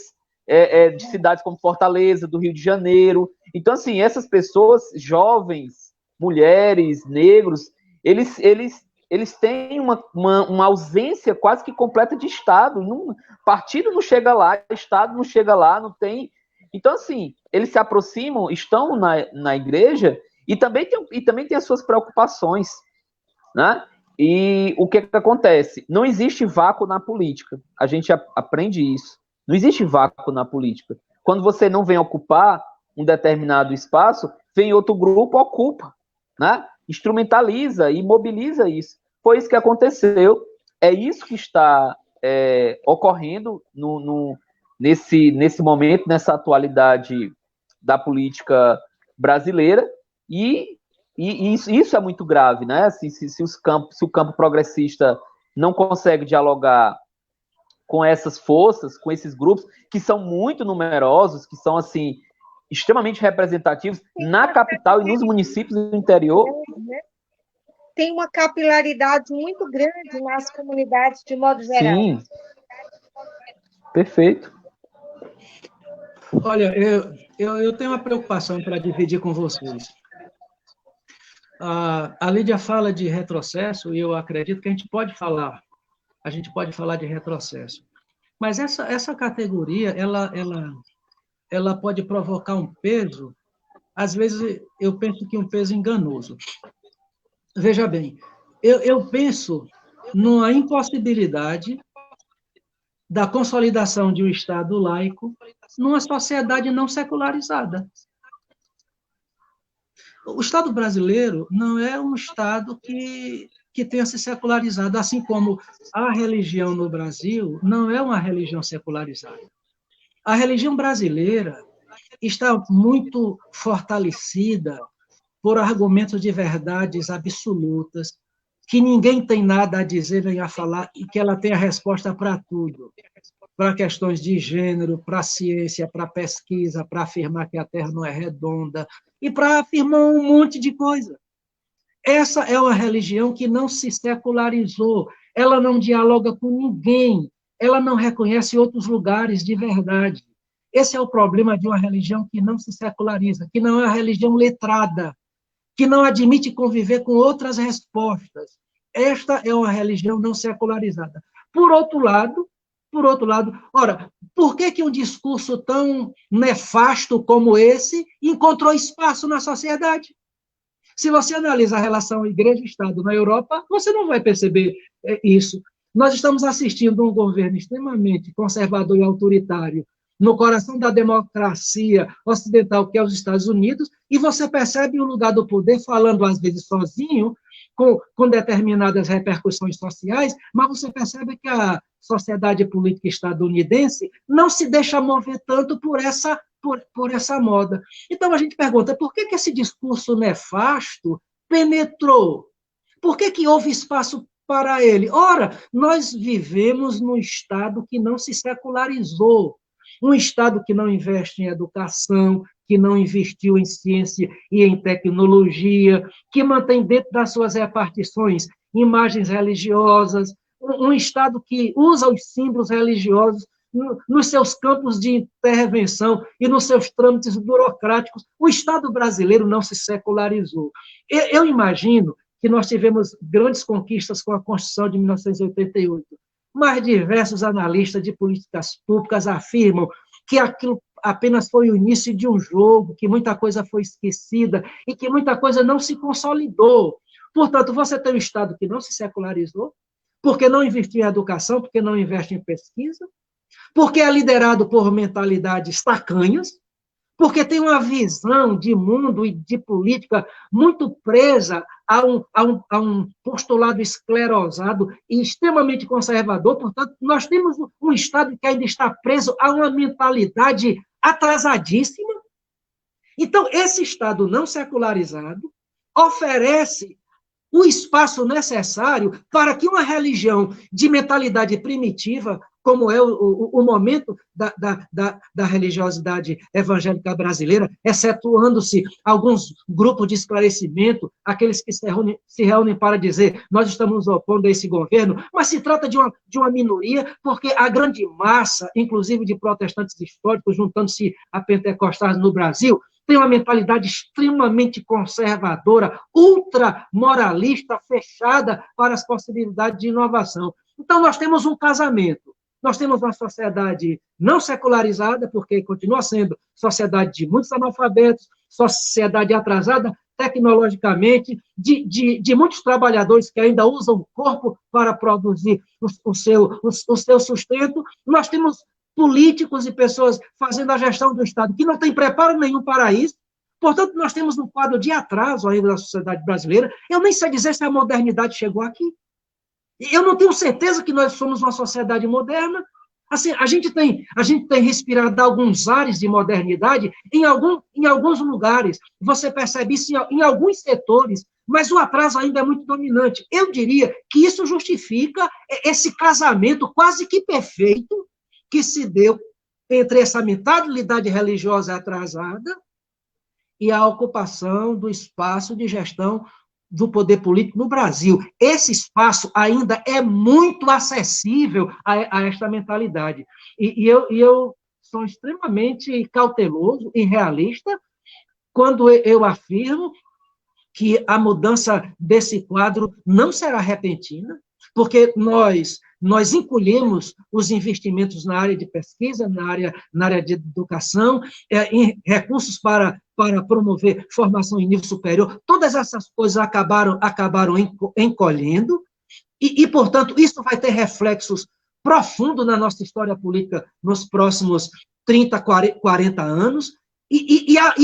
de cidades como Fortaleza, do Rio de Janeiro. Então, assim, essas pessoas, jovens, mulheres, negros, eles têm uma ausência quase que completa de Estado. Partido não chega lá, Estado não chega lá, não tem. Então, assim, eles se aproximam, estão na igreja e também tem as suas preocupações, né? E o que acontece? Não existe vácuo na política. A gente aprende isso. Não existe vácuo na política. Quando você não vem ocupar um determinado espaço, vem outro grupo, ocupa, né? Instrumentaliza e mobiliza isso. Foi isso que aconteceu. É isso que está ocorrendo nesse momento, nessa atualidade da política brasileira, e isso é muito grave, né? Assim, se o campo progressista não consegue dialogar com essas forças, com esses grupos, que são muito numerosos, que são, assim, extremamente representativos na capital e nos municípios do interior. Tem uma capilaridade muito grande nas comunidades, de modo geral. Sim, perfeito. Olha, eu tenho uma preocupação para dividir com vocês. A Lídia fala de retrocesso, e eu acredito que a gente pode falar de retrocesso. Mas essa categoria, ela pode provocar um peso, às vezes eu penso que um peso enganoso. Veja bem, eu penso numa impossibilidade da consolidação de um Estado laico numa sociedade não secularizada. O Estado brasileiro não é um Estado que tenha se secularizado, assim como a religião no Brasil não é uma religião secularizada. A religião brasileira está muito fortalecida por argumentos de verdades absolutas, que ninguém tem nada a dizer nem a falar e que ela tem a resposta para tudo. Para questões de gênero, para a ciência, para a pesquisa, para afirmar que a Terra não é redonda e para afirmar um monte de coisa. Essa é uma religião que não se secularizou, ela não dialoga com ninguém, ela não reconhece outros lugares de verdade. Esse é o problema de uma religião que não se seculariza, que não é uma religião letrada, que não admite conviver com outras respostas. Esta é uma religião não secularizada. Por outro lado, ora, por que um discurso tão nefasto como esse encontrou espaço na sociedade? Se você analisa a relação igreja-estado na Europa, você não vai perceber isso. Nós estamos assistindo a um governo extremamente conservador e autoritário no coração da democracia ocidental, que é os Estados Unidos, e você percebe o lugar do poder falando, às vezes, sozinho, com determinadas repercussões sociais, mas você percebe que a sociedade política estadunidense não se deixa mover tanto por essa moda. Então, a gente pergunta, por que esse discurso nefasto penetrou? Por que houve espaço para ele? Ora, nós vivemos num Estado que não se secularizou, um Estado que não investe em educação, que não investiu em ciência e em tecnologia, que mantém dentro das suas repartições imagens religiosas, um Estado que usa os símbolos religiosos nos seus campos de intervenção e nos seus trâmites burocráticos. O Estado brasileiro não se secularizou. Eu imagino que nós tivemos grandes conquistas com a Constituição de 1988, mas diversos analistas de políticas públicas afirmam que aquilo apenas foi o início de um jogo, que muita coisa foi esquecida e que muita coisa não se consolidou. Portanto, você tem um Estado que não se secularizou, porque não investiu em educação, porque não investe em pesquisa, porque é liderado por mentalidades tacanhas, porque tem uma visão de mundo e de política muito presa a um postulado esclerosado e extremamente conservador. Portanto, nós temos um Estado que ainda está preso a uma mentalidade atrasadíssima. Então, esse Estado não secularizado oferece o espaço necessário para que uma religião de mentalidade primitiva, como é o momento da religiosidade evangélica brasileira, excetuando-se alguns grupos de esclarecimento, aqueles que se reúnem para dizer nós estamos nos opondo a esse governo, mas se trata de uma minoria, porque a grande massa, inclusive de protestantes históricos, juntando-se a pentecostais no Brasil, tem uma mentalidade extremamente conservadora, ultramoralista, fechada para as possibilidades de inovação. Então, nós temos um casamento. Nós temos uma sociedade não secularizada, porque continua sendo sociedade de muitos analfabetos, sociedade atrasada tecnologicamente, de muitos trabalhadores que ainda usam o corpo para produzir o seu sustento. Nós temos políticos e pessoas fazendo a gestão do Estado que não tem preparo nenhum para isso. Portanto, nós temos um quadro de atraso ainda da sociedade brasileira. Eu nem sei dizer se a modernidade chegou aqui. Eu não tenho certeza que nós somos uma sociedade moderna. Assim, a gente tem respirado alguns ares de modernidade em alguns lugares. Você percebe isso em alguns setores, mas o atraso ainda é muito dominante. Eu diria que isso justifica esse casamento quase que perfeito que se deu entre essa mentalidade religiosa atrasada e a ocupação do espaço de gestão do poder político no Brasil. Esse espaço ainda é muito acessível a esta mentalidade. E eu sou extremamente cauteloso e realista quando eu afirmo que a mudança desse quadro não será repentina, porque nós encolhemos os investimentos na área de pesquisa, na área de educação, em recursos para promover formação em nível superior. Todas essas coisas acabaram encolhendo, Portanto, isso vai ter reflexos profundos na nossa história política nos próximos 30, 40 anos,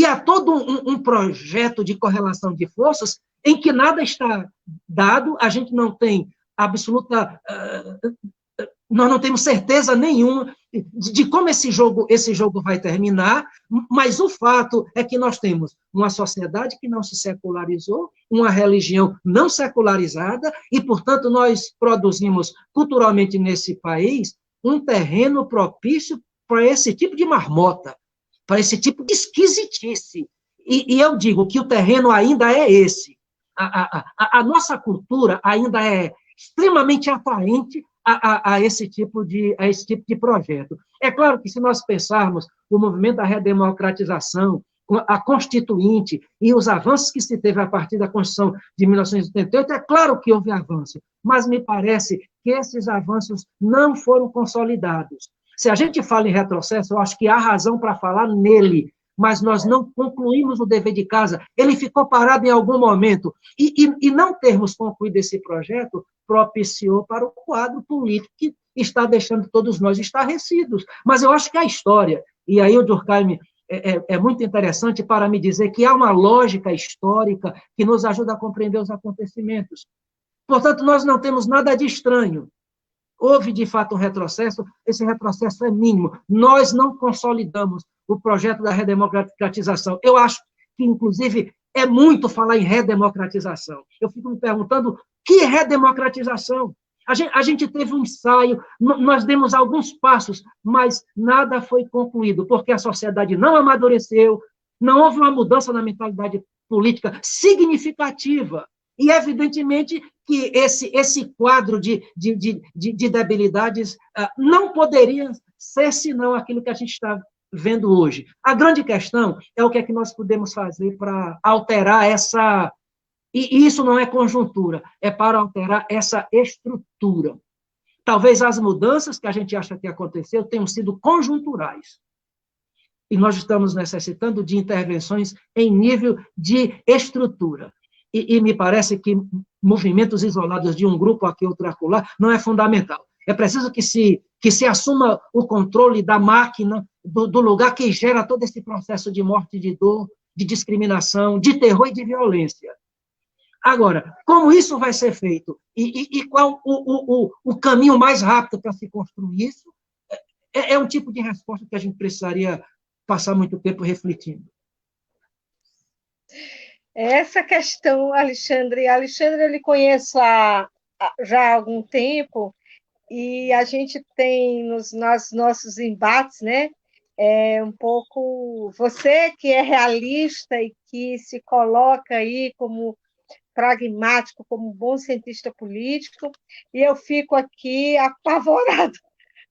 há todo um projeto de correlação de forças em que nada está dado, a gente não tem absoluta... nós não temos certeza nenhuma de como esse jogo vai terminar, mas o fato é que nós temos uma sociedade que não se secularizou, uma religião não secularizada, e, portanto, nós produzimos culturalmente nesse país um terreno propício para esse tipo de marmota, para esse tipo de esquisitice. E eu digo que o terreno ainda é esse. A nossa cultura ainda é extremamente atraente a esse tipo de projeto. É claro que, se nós pensarmos o movimento da redemocratização, a Constituinte e os avanços que se teve a partir da Constituição de 1988, é claro que houve avanço, mas me parece que esses avanços não foram consolidados. Se a gente fala em retrocesso, eu acho que há razão para falar nele, mas nós não concluímos o dever de casa, ele ficou parado em algum momento, e não termos concluído esse projeto propiciou para o quadro político que está deixando todos nós estarrecidos. Mas eu acho que a história, e aí o Durkheim é muito interessante para me dizer que há uma lógica histórica que nos ajuda a compreender os acontecimentos. Portanto, nós não temos nada de estranho. Houve, de fato, um retrocesso, esse retrocesso é mínimo. Nós não consolidamos o projeto da redemocratização. Eu acho que, inclusive, é muito falar em redemocratização. Eu fico me perguntando, que redemocratização? A gente teve um ensaio, nós demos alguns passos, mas nada foi concluído, porque a sociedade não amadureceu, não houve uma mudança na mentalidade política significativa. E, evidentemente, que esse quadro de debilidades não poderia ser senão aquilo que a gente está vendo hoje. A grande questão é o que é que nós podemos fazer para alterar essa... E isso não é conjuntura, é para alterar essa estrutura. Talvez as mudanças que a gente acha que aconteceu tenham sido conjunturais. E nós estamos necessitando de intervenções em nível de estrutura. E me parece que movimentos isolados de um grupo aqui, outro acolá, não é fundamental. É preciso que se assuma o controle da máquina, do lugar que gera todo esse processo de morte, de dor, de discriminação, de terror e de violência. Agora, como isso vai ser feito e qual o caminho mais rápido para se construir isso, é um tipo de resposta que a gente precisaria passar muito tempo refletindo. Essa questão, Alexandre, eu lhe conheço já há algum tempo, e a gente tem nos nossos embates, né, um pouco, você que é realista e que se coloca aí como pragmático, como bom cientista político, e eu fico aqui apavorado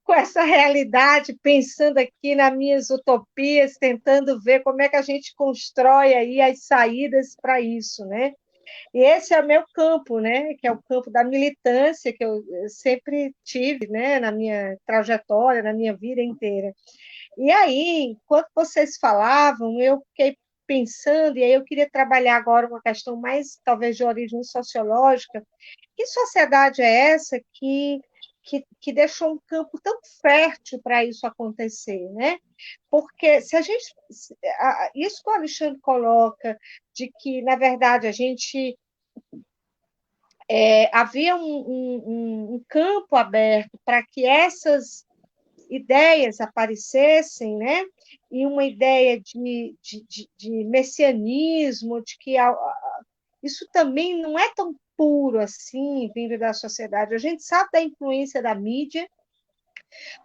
com essa realidade, pensando aqui nas minhas utopias, tentando ver como é que a gente constrói aí as saídas para isso, né? E esse é o meu campo, né? Que é o campo da militância que eu sempre tive, né? Na minha trajetória, na minha vida inteira. E aí, enquanto vocês falavam, eu fiquei pensando, e aí eu queria trabalhar agora uma questão mais, talvez, de origem sociológica. Que sociedade é essa que deixou um campo tão fértil para isso acontecer, né? Porque se a gente... Isso que o Alexandre coloca, de que, na verdade, a gente... havia um campo aberto para que essas ideias aparecessem, né? E uma ideia de messianismo, de que isso também não é tão puro assim, vindo da sociedade. A gente sabe da influência da mídia,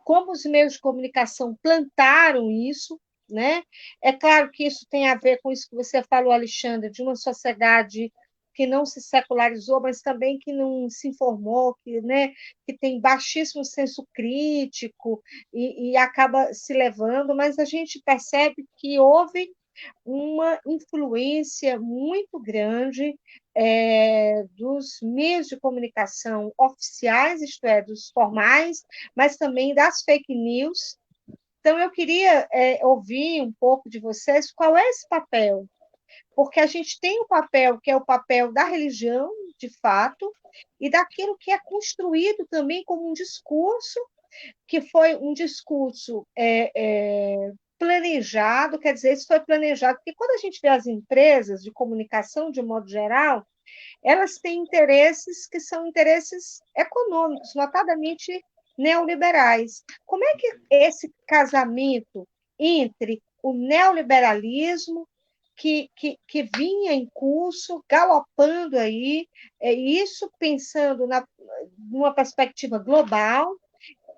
como os meios de comunicação plantaram isso, né? É claro que isso tem a ver com isso que você falou, Alexandre, de uma sociedade que não se secularizou, mas também que não se informou, né, que tem baixíssimo senso crítico e acaba se levando, mas a gente percebe que houve uma influência muito grande dos meios de comunicação oficiais, isto é, dos formais, mas também das fake news. Então, eu queria ouvir um pouco de vocês qual é esse papel, porque a gente tem um papel que é o papel da religião, de fato, e daquilo que é construído também como um discurso, que foi um discurso planejado, quer dizer, isso foi planejado, porque quando a gente vê as empresas de comunicação, de um modo geral, elas têm interesses que são interesses econômicos, notadamente neoliberais. Como é que esse casamento entre o neoliberalismo, que vinha em curso, galopando aí, isso pensando numa perspectiva global,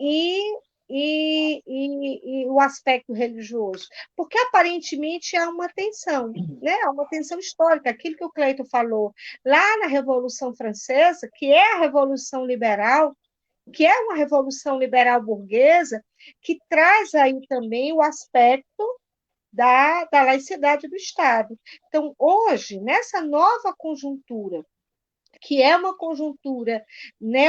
e, e o aspecto religioso, porque aparentemente há uma tensão, né? Há uma tensão histórica, aquilo que o Cleito falou lá na Revolução Francesa, que é a Revolução Liberal, que é uma revolução liberal burguesa, que traz aí também o aspecto da laicidade do Estado. Então, hoje, nessa nova conjuntura, que é uma conjuntura, né,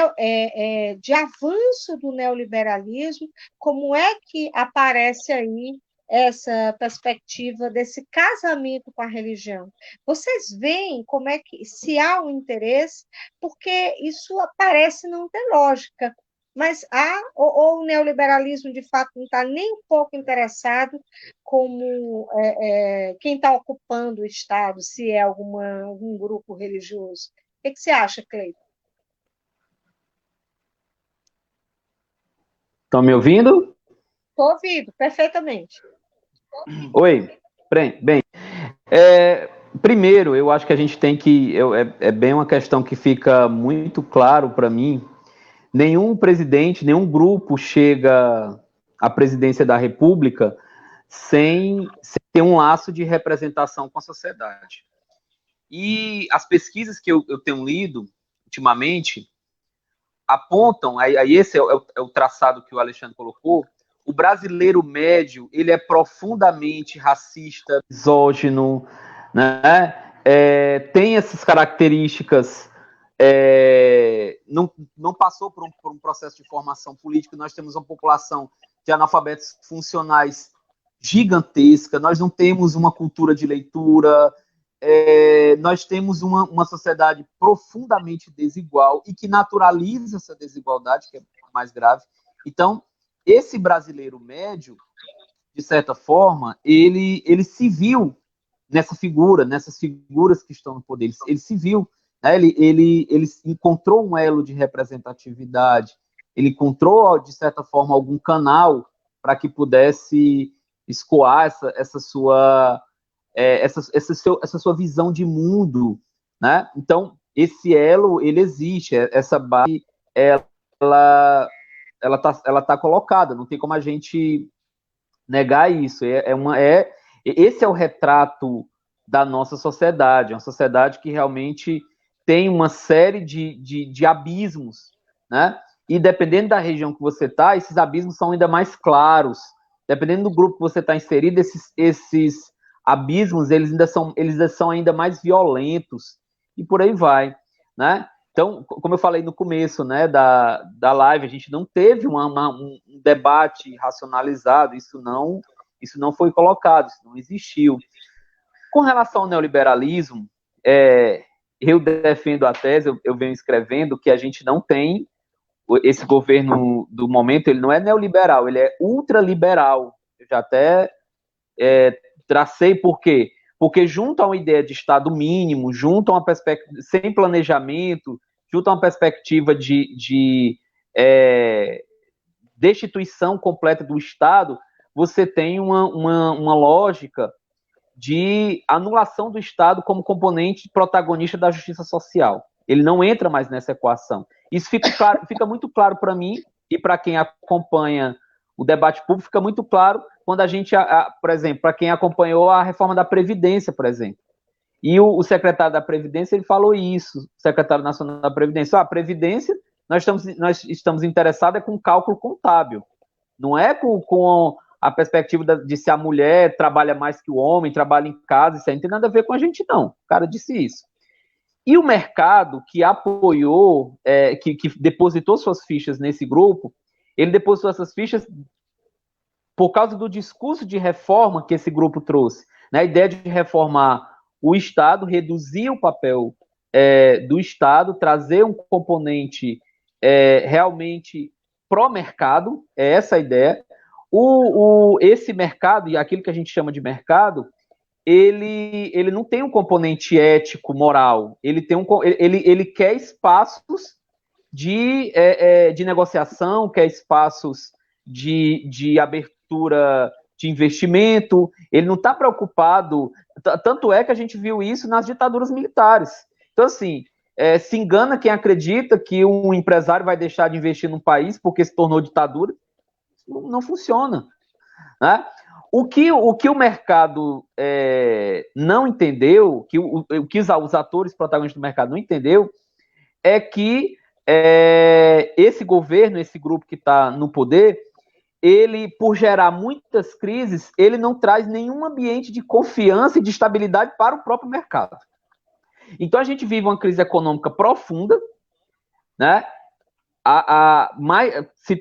de avanço do neoliberalismo, como é que aparece aí essa perspectiva desse casamento com a religião? Vocês veem como é que, se há um interesse, porque isso parece não ter lógica, mas ou o neoliberalismo de fato não está nem um pouco interessado como quem está ocupando o Estado, se é algum grupo religioso. O que você acha, Cleiton? Estão me ouvindo? Estou ouvindo, perfeitamente. Oi, bem. Primeiro, eu acho que a gente tem que... É bem uma questão que fica muito claro para mim. Nenhum presidente, nenhum grupo chega à presidência da República sem ter um laço de representação com a sociedade. E as pesquisas que eu tenho lido ultimamente apontam, aí esse é o traçado que o Alexandre colocou, o brasileiro médio, ele é profundamente racista, misógino, né? Tem essas características, não passou por um processo de formação política, nós temos uma população de analfabetos funcionais gigantesca, nós não temos uma cultura de leitura, nós temos uma sociedade profundamente desigual e que naturaliza essa desigualdade, que é mais grave. Então, esse brasileiro médio, de certa forma, ele se viu nessas figuras que estão no poder, ele se viu, né? ele encontrou um elo de representatividade, ele encontrou, de certa forma, algum canal para que pudesse escoar essa sua visão de mundo, né? Então, esse elo, ele existe, essa base, ela tá colocada, não tem como a gente negar isso. Esse é o retrato da nossa sociedade, uma sociedade que realmente tem uma série de abismos, né? E dependendo da região que você está, esses abismos são ainda mais claros. Dependendo do grupo que você está inserido, esses abismos, eles são ainda mais violentos, e por aí vai, né? Então, como eu falei no começo, né, da live, a gente não teve um debate racionalizado, isso não foi colocado, isso não existiu. Com relação ao neoliberalismo, eu defendo a tese, eu venho escrevendo que a gente não tem, esse governo do momento, ele não é neoliberal, ele é ultraliberal. Eu já até tracei por quê? Porque junto a uma ideia de Estado mínimo, junto a uma perspectiva sem planejamento, junto a uma perspectiva de destituição completa do Estado, você tem uma lógica de anulação do Estado como componente protagonista da justiça social. Ele não entra mais nessa equação. Isso fica muito claro para mim e para quem acompanha o debate público, fica muito claro quando a gente, por exemplo, para quem acompanhou a reforma da Previdência, por exemplo. E o secretário da Previdência, ele falou isso, o secretário nacional da Previdência, a Previdência, nós estamos interessados com cálculo contábil, não é com a perspectiva de se a mulher trabalha mais que o homem, trabalha em casa, isso aí não tem nada a ver com a gente, não. O cara disse isso. E o mercado que apoiou, que depositou suas fichas nesse grupo, ele depositou essas fichas por causa do discurso de reforma que esse grupo trouxe, né? A ideia de reformar o Estado, reduzir o papel do Estado, trazer um componente realmente pró-mercado, é essa a ideia. Esse mercado, e aquilo que a gente chama de mercado, ele não tem um componente ético, moral, ele quer espaços de negociação, quer espaços de abertura de investimento, ele não está preocupado, tanto é que a gente viu isso nas ditaduras militares. Então, assim, se engana quem acredita que um empresário vai deixar de investir num país porque se tornou ditadura, não funciona, né? O que o mercado não entendeu, o que os atores protagonistas do mercado não entendeu, é que esse governo, esse grupo que está no poder, ele, por gerar muitas crises, ele não traz nenhum ambiente de confiança e de estabilidade para o próprio mercado. Então, a gente vive uma crise econômica profunda, né? Se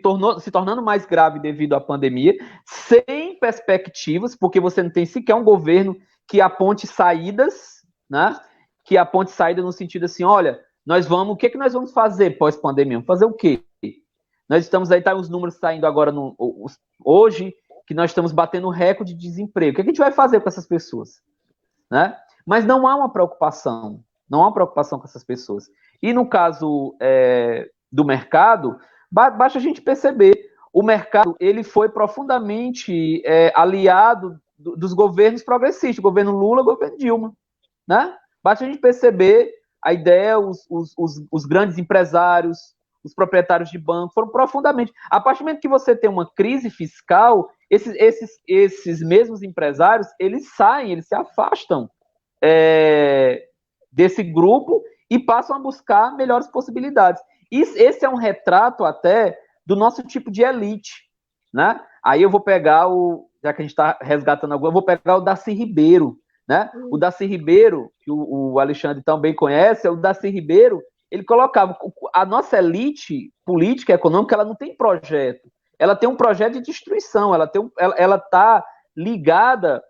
tornando mais grave devido à pandemia, sem perspectivas, porque você não tem sequer um governo que aponte saídas, né? Que aponte saída no sentido assim, olha, o que nós vamos fazer pós-pandemia? Vamos fazer o quê? Nós estamos aí, tá os números saindo agora hoje, que nós estamos batendo recorde de desemprego. O que a gente vai fazer com essas pessoas? Né? Mas não há uma preocupação com essas pessoas. E no caso do mercado, basta a gente perceber, o mercado ele foi profundamente aliado dos governos progressistas, governo Lula, governo Dilma. Né? Basta a gente perceber a ideia, os grandes empresários, os proprietários de banco foram profundamente. A partir do momento que você tem uma crise fiscal, esses mesmos empresários, eles saem, eles se afastam desse grupo e passam a buscar melhores possibilidades. Esse é um retrato até do nosso tipo de elite, né? Aí eu vou pegar já que a gente está resgatando alguma, eu vou pegar o Darcy Ribeiro, né? O Darcy Ribeiro, que o Alexandre também conhece, o Darcy Ribeiro, ele colocava, a nossa elite política e econômica, ela não tem projeto, ela tem um projeto de destruição, ela está ligada,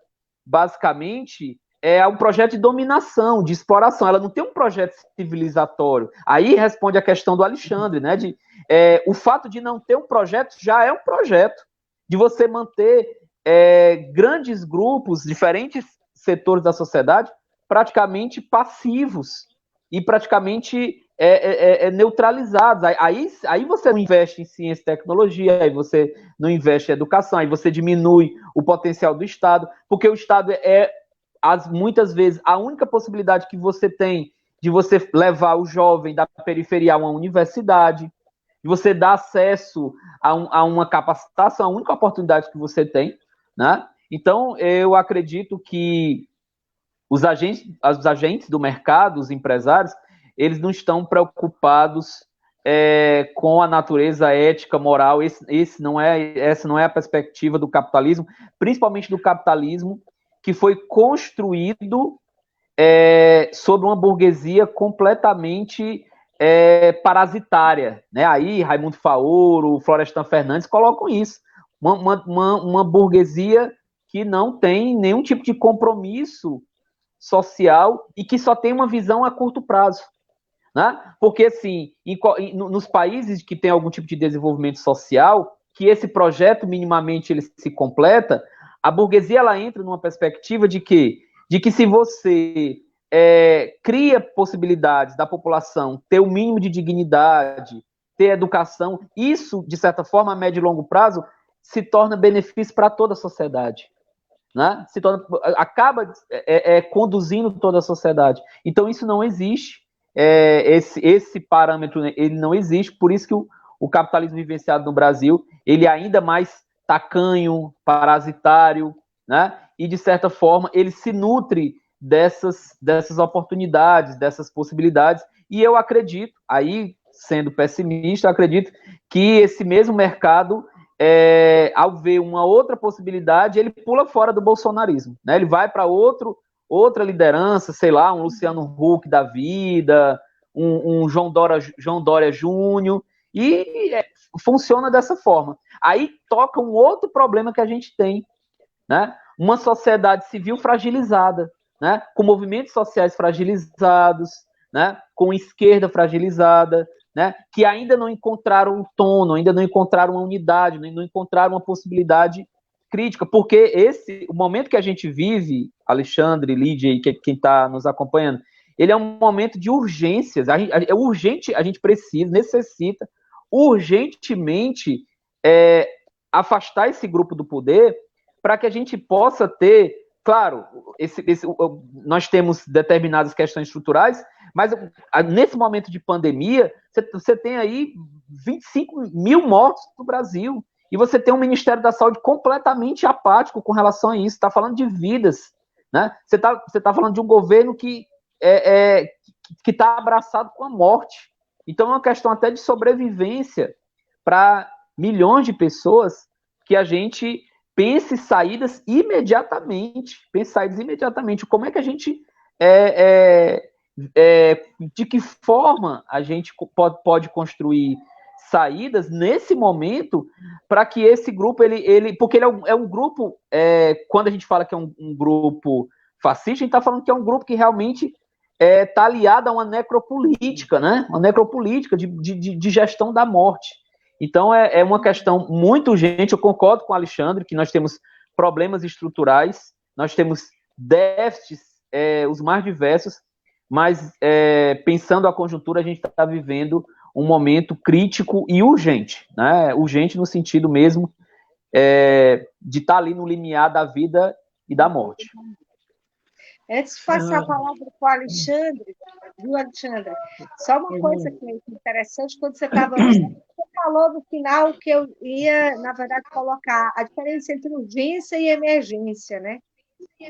basicamente, a um projeto de dominação, de exploração, ela não tem um projeto civilizatório. Aí responde a questão do Alexandre, né? O fato de não ter um projeto já é um projeto, de você manter grandes grupos, diferentes setores da sociedade, praticamente passivos e praticamente neutralizados. Aí você não investe em ciência e tecnologia, aí você não investe em educação, aí você diminui o potencial do Estado, porque o Estado muitas vezes, a única possibilidade que você tem de você levar o jovem da periferia a uma universidade, de você dar acesso a uma capacitação, a única oportunidade que você tem, né? Então, eu acredito que os agentes do mercado, os empresários, eles não estão preocupados com a natureza ética, moral. Essa não é a perspectiva do capitalismo, principalmente do capitalismo que foi construído sobre uma burguesia completamente parasitária. Né? Aí, Raimundo Faoro, Florestan Fernandes colocam isso. Uma burguesia que não tem nenhum tipo de compromisso social e que só tem uma visão a curto prazo. Né? Porque, assim, nos países que tem algum tipo de desenvolvimento social, que esse projeto minimamente ele se completa, a burguesia ela entra numa perspectiva de que se você cria possibilidades da população ter o mínimo de dignidade, ter educação, isso, de certa forma, a médio e longo prazo, se torna benefício para toda a sociedade. Né? Acaba conduzindo toda a sociedade. Então, isso não existe. Esse parâmetro ele não existe, por isso que o capitalismo vivenciado no Brasil ele é ainda mais tacanho, parasitário, né? E de certa forma ele se nutre dessas oportunidades, dessas possibilidades, e eu acredito, aí sendo pessimista, eu acredito que esse mesmo mercado, ao ver uma outra possibilidade, ele pula fora do bolsonarismo, né? Ele vai para outra liderança, sei lá, um Luciano Huck da vida, um João Dória Júnior, e funciona dessa forma. Aí toca um outro problema que a gente tem, né? Uma sociedade civil fragilizada, né? Com movimentos sociais fragilizados, né, com esquerda fragilizada, né, que ainda não encontraram um tono, ainda não encontraram uma unidade, não encontraram uma possibilidade crítica, porque o momento que a gente vive, Alexandre, Lídia e quem está nos acompanhando, ele é um momento de urgências, é urgente, a gente necessita urgentemente afastar esse grupo do poder para que a gente possa ter, claro, nós temos determinadas questões estruturais, mas nesse momento de pandemia, você tem aí 25 mil mortos no Brasil, e você tem um Ministério da Saúde completamente apático com relação a isso, está falando de vidas, né? Você tá falando de um governo que está abraçado com a morte. Então é uma questão até de sobrevivência para milhões de pessoas que a gente pense saídas imediatamente. Como é que a gente de que forma a gente pode construir saídas nesse momento para que esse grupo, porque ele é um grupo, quando a gente fala que é um grupo fascista, a gente está falando que é um grupo que realmente está aliado a uma necropolítica, né? Uma necropolítica de gestão da morte. Então, é uma questão muito urgente. Eu concordo com o Alexandre que nós temos problemas estruturais, nós temos déficits os mais diversos, mas pensando a conjuntura, a gente está vivendo um momento crítico e urgente, né? Urgente no sentido mesmo de estar ali no limiar da vida e da morte. Antes de passar a palavra para o Alexandre, viu, Alexandre? Só uma coisa que é interessante, quando você falou no final que eu ia, na verdade, colocar a diferença entre urgência e emergência, né?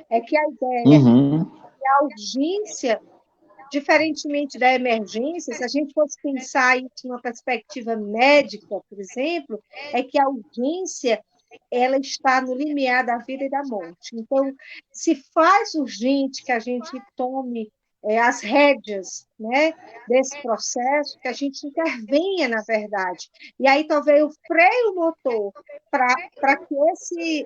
É que a ideia que a urgência, diferentemente da emergência, se a gente fosse pensar isso numa perspectiva médica, por exemplo, é que a urgência ela está no limiar da vida e da morte. Então, se faz urgente que a gente tome as rédeas, né, desse processo, que a gente intervenha, na verdade. E aí, talvez, o freio motor para que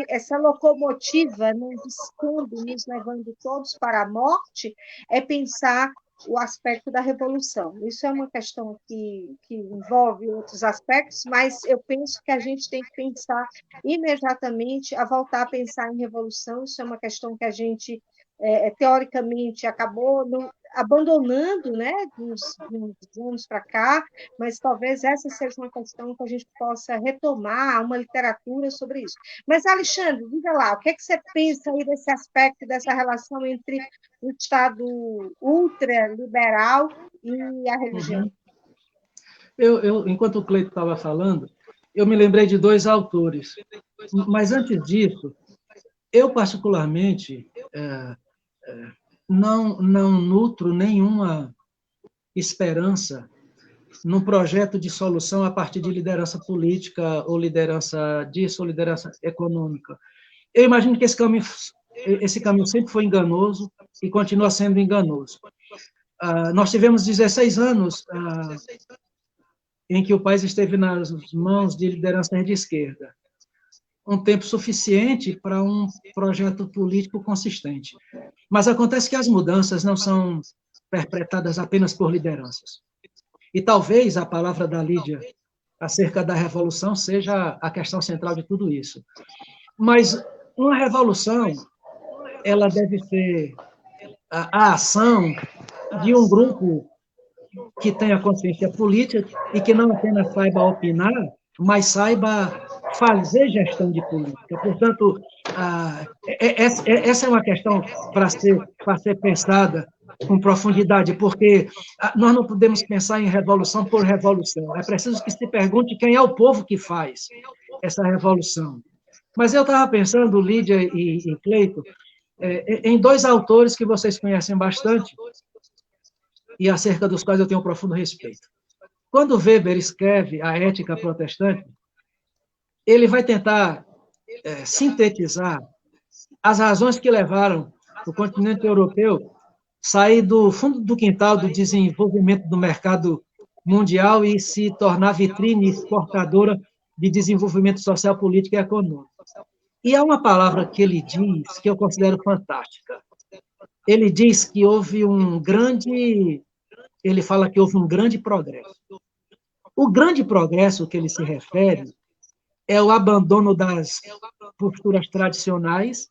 essa locomotiva não descambe, nos levando todos para a morte, é pensar o aspecto da revolução. Isso é uma questão que envolve outros aspectos, mas eu penso que a gente tem que pensar imediatamente a voltar a pensar em revolução. Isso é uma questão que a gente, teoricamente, acabou abandonando, né, de uns anos para cá, mas talvez essa seja uma questão que a gente possa retomar uma literatura sobre isso. Mas, Alexandre, diga lá, o que é que você pensa aí desse aspecto, dessa relação entre o Estado ultraliberal e a religião? Enquanto o Cleito estava falando, eu me lembrei de dois autores, mas antes disso, eu particularmente não nutro nenhuma esperança num projeto de solução a partir de liderança política, ou liderança disso, ou liderança econômica. Eu imagino que esse caminho sempre foi enganoso e continua sendo enganoso. Nós tivemos 16 anos em que o país esteve nas mãos de lideranças de esquerda. Um tempo suficiente para um projeto político consistente. Mas acontece que as mudanças não são perpetradas apenas por lideranças. E talvez a palavra da Lídia acerca da revolução seja a questão central de tudo isso. Mas uma revolução, ela deve ser a ação de um grupo que tenha consciência política e que não apenas saiba opinar, mas saiba fazer gestão de política. Portanto, essa é uma questão para ser pensada com profundidade, porque nós não podemos pensar em revolução por revolução. É preciso que se pergunte quem é o povo que faz essa revolução. Mas eu estava pensando, Lídia e Cleito, em dois autores que vocês conhecem bastante e acerca dos quais eu tenho um profundo respeito. Quando Weber escreve A Ética Protestante, ele vai tentar sintetizar as razões que levaram o continente europeu a sair do fundo do quintal do desenvolvimento do mercado mundial e se tornar vitrine exportadora de desenvolvimento social, político e econômico. E há uma palavra que ele diz que eu considero fantástica. ele diz que houve um grande, ele fala que houve um grande progresso. O grande progresso que ele se refere é o abandono das posturas tradicionais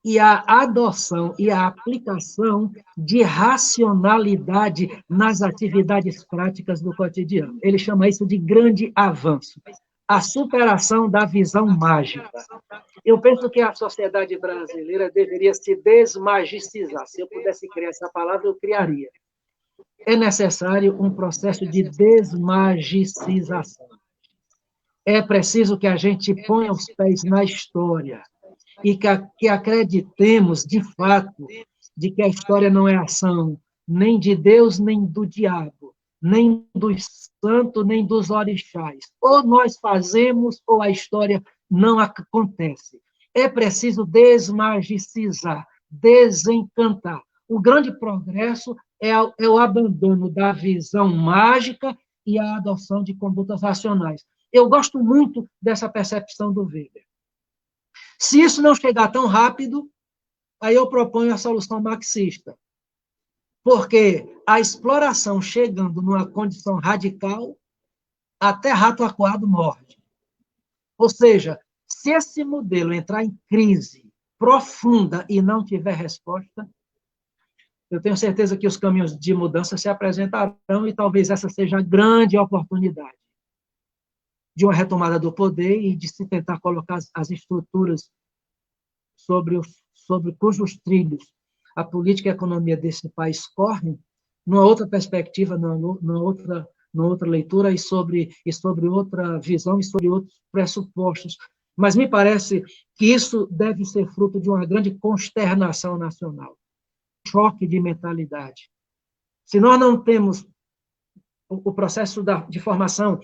e a adoção e a aplicação de racionalidade nas atividades práticas do cotidiano. Ele chama isso de grande avanço, a superação da visão mágica. Eu penso que a sociedade brasileira deveria se desmagicizar. Se eu pudesse criar essa palavra, eu criaria. É necessário um processo de desmagicização. É preciso que a gente ponha os pés na história e que acreditemos, de fato, de que a história não é ação nem de Deus, nem do diabo, nem dos santos, nem dos orixás. Ou nós fazemos, ou a história não acontece. É preciso desmagicizar, desencantar. O grande progresso é o abandono da visão mágica e a adoção de condutas racionais. Eu gosto muito dessa percepção do Weber. Se isso não chegar tão rápido, aí eu proponho a solução marxista. Porque a exploração chegando numa condição radical, até rato acuado morde. Ou seja, se esse modelo entrar em crise profunda e não tiver resposta, eu tenho certeza que os caminhos de mudança se apresentarão e talvez essa seja a grande oportunidade de uma retomada do poder e de se tentar colocar as estruturas sobre cujos trilhos a política e a economia desse país correm, numa outra perspectiva, numa outra leitura e sobre outra visão e sobre outros pressupostos. Mas me parece que isso deve ser fruto de uma grande consternação nacional, choque de mentalidade. Se nós não temos o processo de formação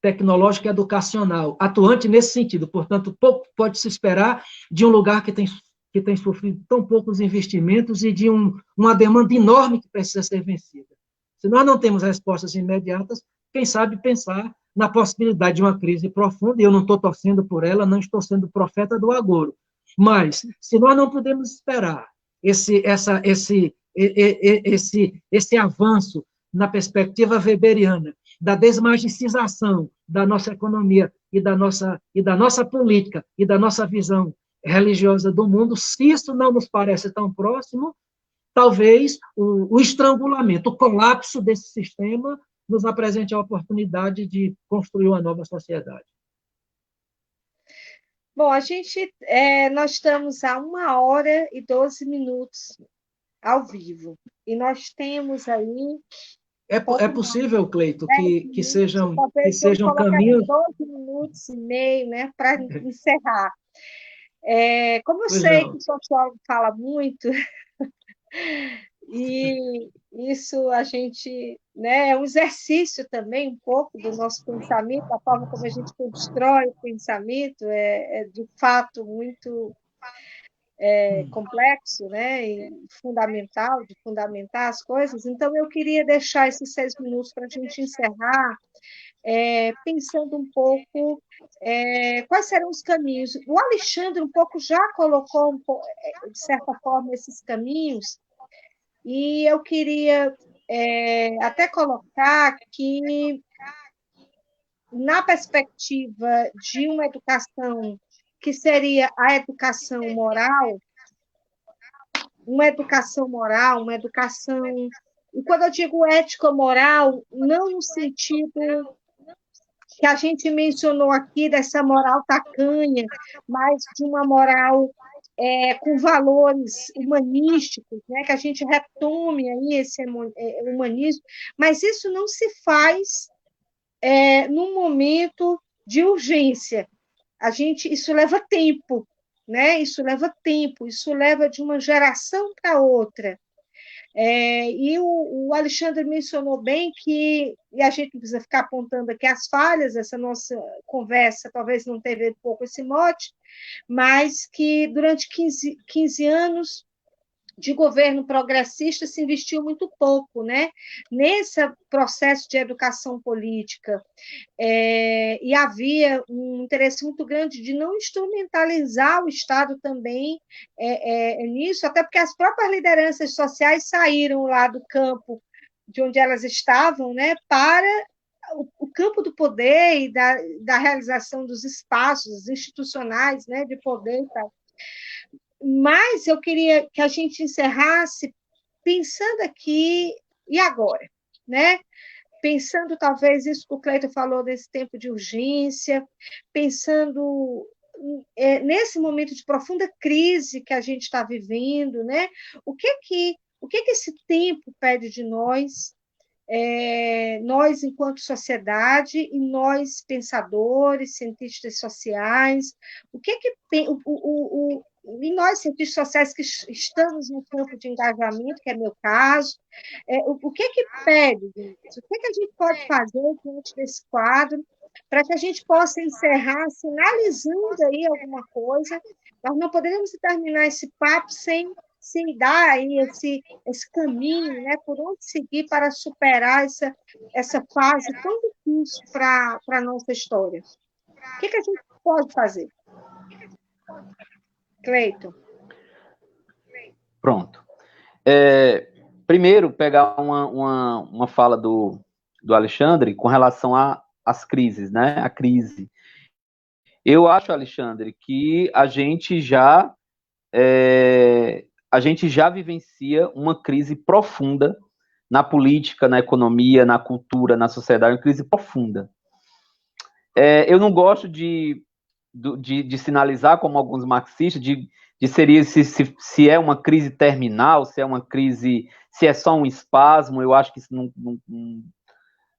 tecnológica e educacional atuante nesse sentido, portanto, pouco pode se esperar de um lugar que tem sofrido tão poucos investimentos e de uma demanda enorme que precisa ser vencida. Se nós não temos respostas imediatas, quem sabe pensar na possibilidade de uma crise profunda, e eu não estou torcendo por ela, não estou sendo profeta do agouro, mas se nós não podemos esperar esse avanço na perspectiva weberiana, da desmagicização da nossa economia e da nossa política e da nossa visão religiosa do mundo, se isso não nos parece tão próximo, talvez o estrangulamento, o colapso desse sistema nos apresente a oportunidade de construir uma nova sociedade. Bom, nós estamos a 1h12 ao vivo, e nós temos aí... É possível, Cleito, que sejam caminhos... 12 minutos e meio, né, para encerrar. Como eu sei que o sociólogo fala muito, e isso a gente, né, é um exercício também, um pouco do nosso pensamento, a forma como a gente constrói o pensamento é de fato muito complexo, né, e fundamental, de fundamentar as coisas. Então, eu queria deixar esses 6 minutos para a gente encerrar, pensando um pouco quais serão os caminhos. O Alexandre um pouco já colocou, de certa forma, esses caminhos, e eu queria até colocar que, na perspectiva de uma educação que seria a educação moral, uma educação... E quando eu digo ético-moral, não no sentido que a gente mencionou aqui, dessa moral tacanha, mas de uma moral com valores humanísticos, né? Que a gente retome aí esse humanismo, mas isso não se faz num momento de urgência. Isso leva tempo, né? Isso leva de uma geração para outra. E o Alexandre mencionou bem que, e a gente precisa ficar apontando aqui as falhas, essa nossa conversa talvez não teve pouco esse mote, mas que durante 15 anos de governo progressista se investiu muito pouco, né? Nesse processo de educação política. E havia um interesse muito grande de não instrumentalizar o Estado também nisso, até porque as próprias lideranças sociais saíram lá do campo de onde elas estavam, né, para o campo do poder e da realização dos espaços institucionais, né, de poder e tal. Mas eu queria que a gente encerrasse pensando aqui e agora, né? Pensando talvez isso que o Cleiton falou desse tempo de urgência, pensando nesse momento de profunda crise que a gente está vivendo, né? O que esse tempo pede de nós? Nós enquanto sociedade e nós pensadores, cientistas sociais, e nós cientistas sociais que estamos no campo de engajamento, que é meu caso, o que pede isso? O que a gente pode fazer diante desse quadro para que a gente possa encerrar sinalizando aí alguma coisa? Nós não poderíamos terminar esse papo sem dar aí esse caminho, né, por onde seguir para superar essa fase tão difícil para a nossa história. O que a gente pode fazer? Cleiton. Pronto. Primeiro, pegar uma fala do Alexandre com relação às crises, né? A crise. Eu acho, Alexandre, que a gente já vivencia uma crise profunda na política, na economia, na cultura, na sociedade, uma crise profunda. Eu não gosto de sinalizar, como alguns marxistas, de seria se é uma crise terminal, se é uma crise, se é só um espasmo. Eu acho que isso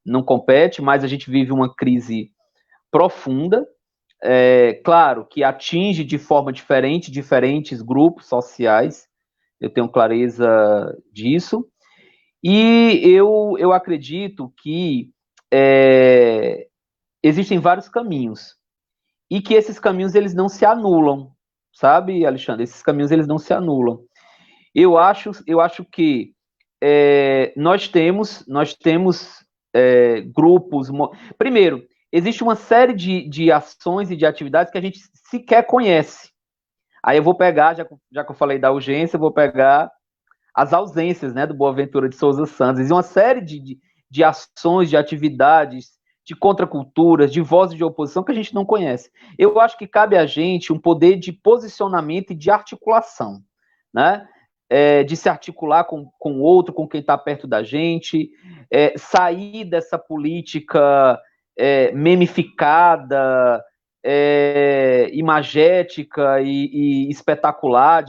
não compete, mas a gente vive uma crise profunda, claro, que atinge de forma diferente diferentes grupos sociais, eu tenho clareza disso, e eu acredito que existem vários caminhos, e que esses caminhos eles não se anulam, sabe, Alexandre? Esses caminhos eles não se anulam. Eu acho que nós temos grupos. Primeiro, existe uma série de ações e de atividades que a gente sequer conhece. Aí eu vou pegar, já que eu falei da urgência, eu vou pegar as ausências, né, do Boaventura de Souza Santos. Existe uma série de ações, de atividades, de contraculturas, de vozes de oposição que a gente não conhece. Eu acho que cabe a gente um poder de posicionamento e de articulação, né? De se articular com o outro, com quem está perto da gente, sair dessa política memificada, imagética e espetacular.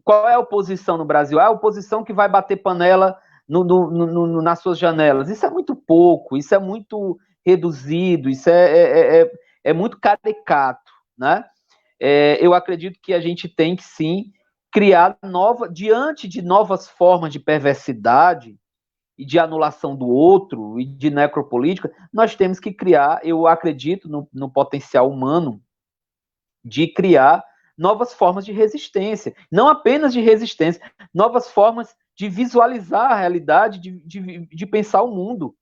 Qual é a oposição no Brasil? A oposição que vai bater panela nas suas janelas. Isso é muito pouco, isso é muito reduzido, isso é muito caricato, né? Eu acredito que a gente tem que, sim, criar diante de novas formas de perversidade e de anulação do outro e de necropolítica, nós temos que criar, eu acredito no potencial humano de criar novas formas de resistência, não apenas de resistência, novas formas de visualizar a realidade, de pensar o mundo,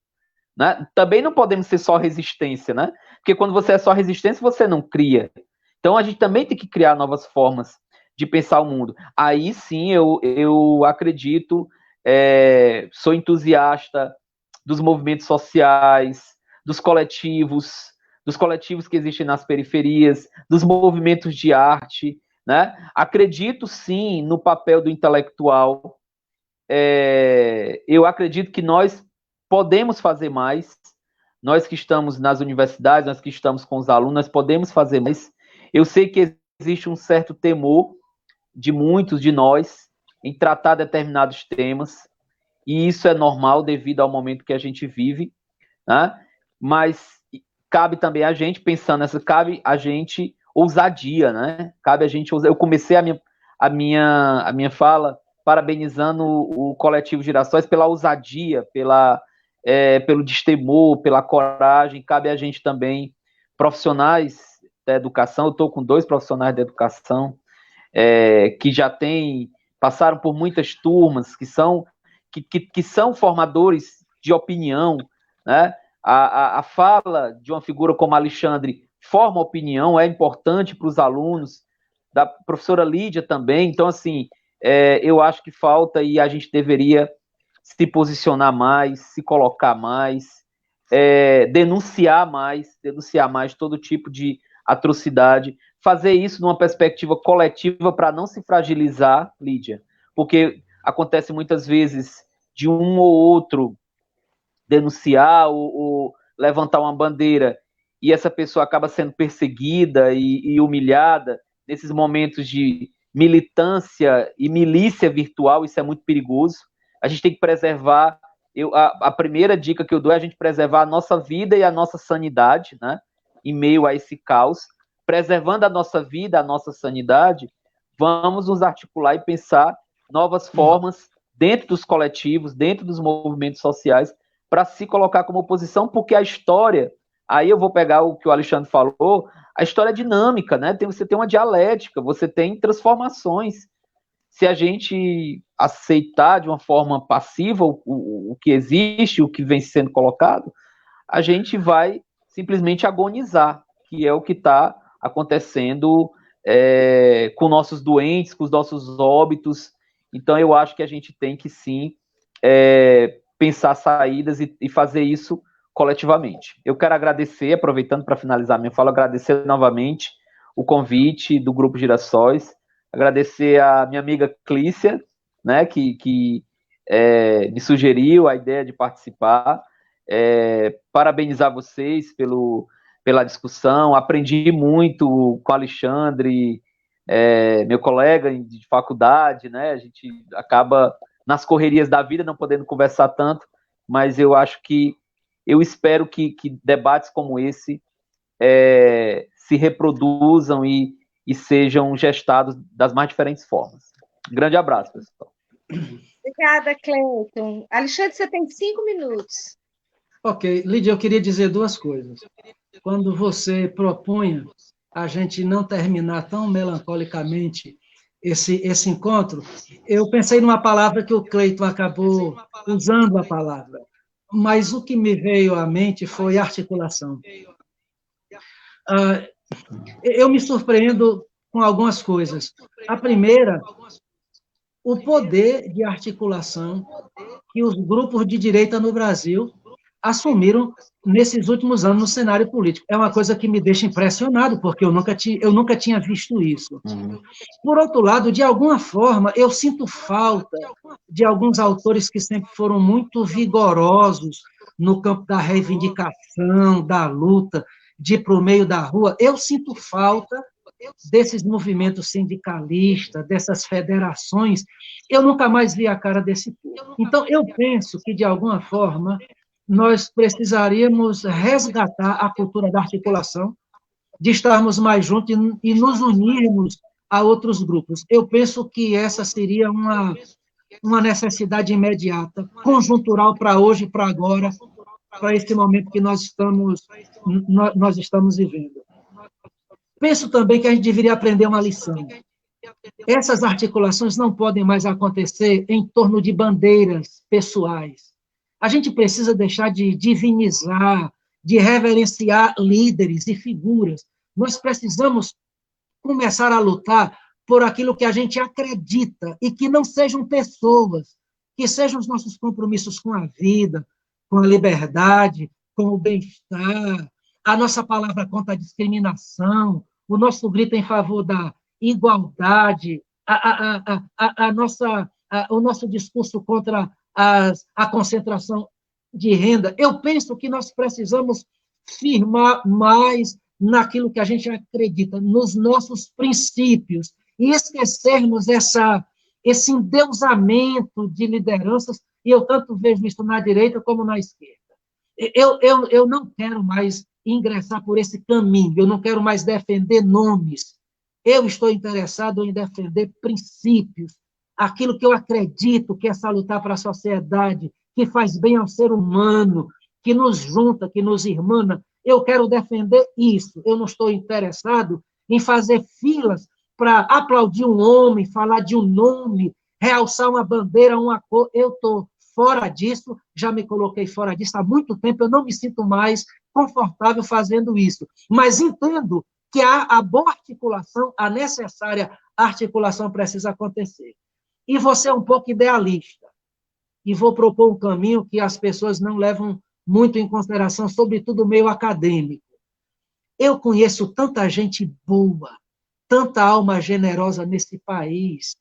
né? Também não podemos ser só resistência, né? Porque quando você é só resistência, você não cria. Então a gente também tem que criar novas formas de pensar o mundo. Aí sim eu acredito, sou entusiasta dos movimentos sociais, dos coletivos que existem nas periferias, dos movimentos de arte, né? Acredito sim no papel do intelectual. Eu acredito que nós podemos fazer mais, nós que estamos nas universidades, nós que estamos com os alunos, nós podemos fazer mais. Eu sei que existe um certo temor de muitos de nós em tratar determinados temas, e isso é normal devido ao momento que a gente vive, né? Mas cabe também a gente, cabe a gente ousadia, né? Cabe a gente eu comecei a minha fala parabenizando o Coletivo Girassóis pela ousadia, pelo destemor, pela coragem. Cabe a gente também, profissionais da educação, eu estou com 2 profissionais da educação, que já passaram por muitas turmas, que são formadores de opinião, né? A fala de uma figura como Alexandre forma opinião, é importante para os alunos, da professora Lídia também. Então, assim, eu acho que falta, e a gente deveria se posicionar mais, se colocar mais, denunciar mais todo tipo de atrocidade, fazer isso numa perspectiva coletiva para não se fragilizar, Lídia, porque acontece muitas vezes de um ou outro denunciar ou levantar uma bandeira e essa pessoa acaba sendo perseguida e humilhada nesses momentos de militância e milícia virtual. Isso é muito perigoso. A gente tem que preservar, a primeira dica que eu dou é a gente preservar a nossa vida e a nossa sanidade, né, em meio a esse caos. Preservando a nossa vida, a nossa sanidade, vamos nos articular e pensar novas formas dentro dos coletivos, dentro dos movimentos sociais, para se colocar como oposição, porque a história, aí eu vou pegar o que o Alexandre falou, a história é dinâmica, né? Você tem uma dialética, você tem transformações. Se a gente aceitar de uma forma passiva o que existe, o que vem sendo colocado, a gente vai simplesmente agonizar, que é o que está acontecendo com nossos doentes, com os nossos óbitos. Então, eu acho que a gente tem que, sim, pensar saídas e fazer isso coletivamente. Eu quero agradecer, aproveitando para finalizar minha fala, agradecer novamente o convite do Grupo Girassóis, agradecer a minha amiga Clícia, né, que me sugeriu a ideia de participar, parabenizar vocês pela discussão, aprendi muito com o Alexandre, meu colega de faculdade, né, a gente acaba nas correrias da vida não podendo conversar tanto, mas eu espero que debates como esse se reproduzam e sejam gestados das mais diferentes formas. Um grande abraço, pessoal. Obrigada, Cleiton. Alexandre, você tem 5 minutos. Ok, Lídia, eu queria dizer duas coisas. Quando você propunha a gente não terminar tão melancolicamente esse encontro, eu pensei numa palavra que o Cleiton acabou usando a palavra, mas o que me veio à mente foi articulação. Eu me surpreendo com algumas coisas. A primeira, o poder de articulação que os grupos de direita no Brasil assumiram nesses últimos anos no cenário político. É uma coisa que me deixa impressionado, porque eu nunca tinha visto isso. Por outro lado, de alguma forma, eu sinto falta de alguns autores que sempre foram muito vigorosos no campo da reivindicação, da luta, de ir para o meio da rua. Eu sinto falta desses movimentos sindicalistas, dessas federações. Eu nunca mais vi a cara desse povo. Então, eu penso que, de alguma forma, nós precisaríamos resgatar a cultura da articulação, de estarmos mais juntos e nos unirmos a outros grupos. Eu penso que essa seria uma necessidade imediata, conjuntural para hoje, para agora, para esse momento que nós estamos vivendo. Penso também que a gente deveria aprender uma lição. Essas articulações não podem mais acontecer em torno de bandeiras pessoais. A gente precisa deixar de divinizar, de reverenciar líderes e figuras. Nós precisamos começar a lutar por aquilo que a gente acredita e que não sejam pessoas, que sejam os nossos compromissos com a vida, com a liberdade, com o bem-estar, a nossa palavra contra a discriminação, o nosso grito em favor da igualdade, o nosso discurso contra a concentração de renda. Eu penso que nós precisamos firmar mais naquilo que a gente acredita, nos nossos princípios, e esquecermos esse endeusamento de lideranças, e eu tanto vejo isso na direita como na esquerda. Eu não quero mais ingressar por esse caminho, eu não quero mais defender nomes, eu estou interessado em defender princípios, aquilo que eu acredito que é salutar para a sociedade, que faz bem ao ser humano, que nos junta, que nos irmana. Eu quero defender isso, eu não estou interessado em fazer filas para aplaudir um homem, falar de um nome, realçar uma bandeira, uma cor. Eu estou fora disso, já me coloquei fora disso há muito tempo, eu não me sinto mais confortável fazendo isso. Mas entendo que a boa articulação, a necessária articulação precisa acontecer. E você é um pouco idealista. E vou propor um caminho que as pessoas não levam muito em consideração, sobretudo o meio acadêmico. Eu conheço tanta gente boa, tanta alma generosa nesse país,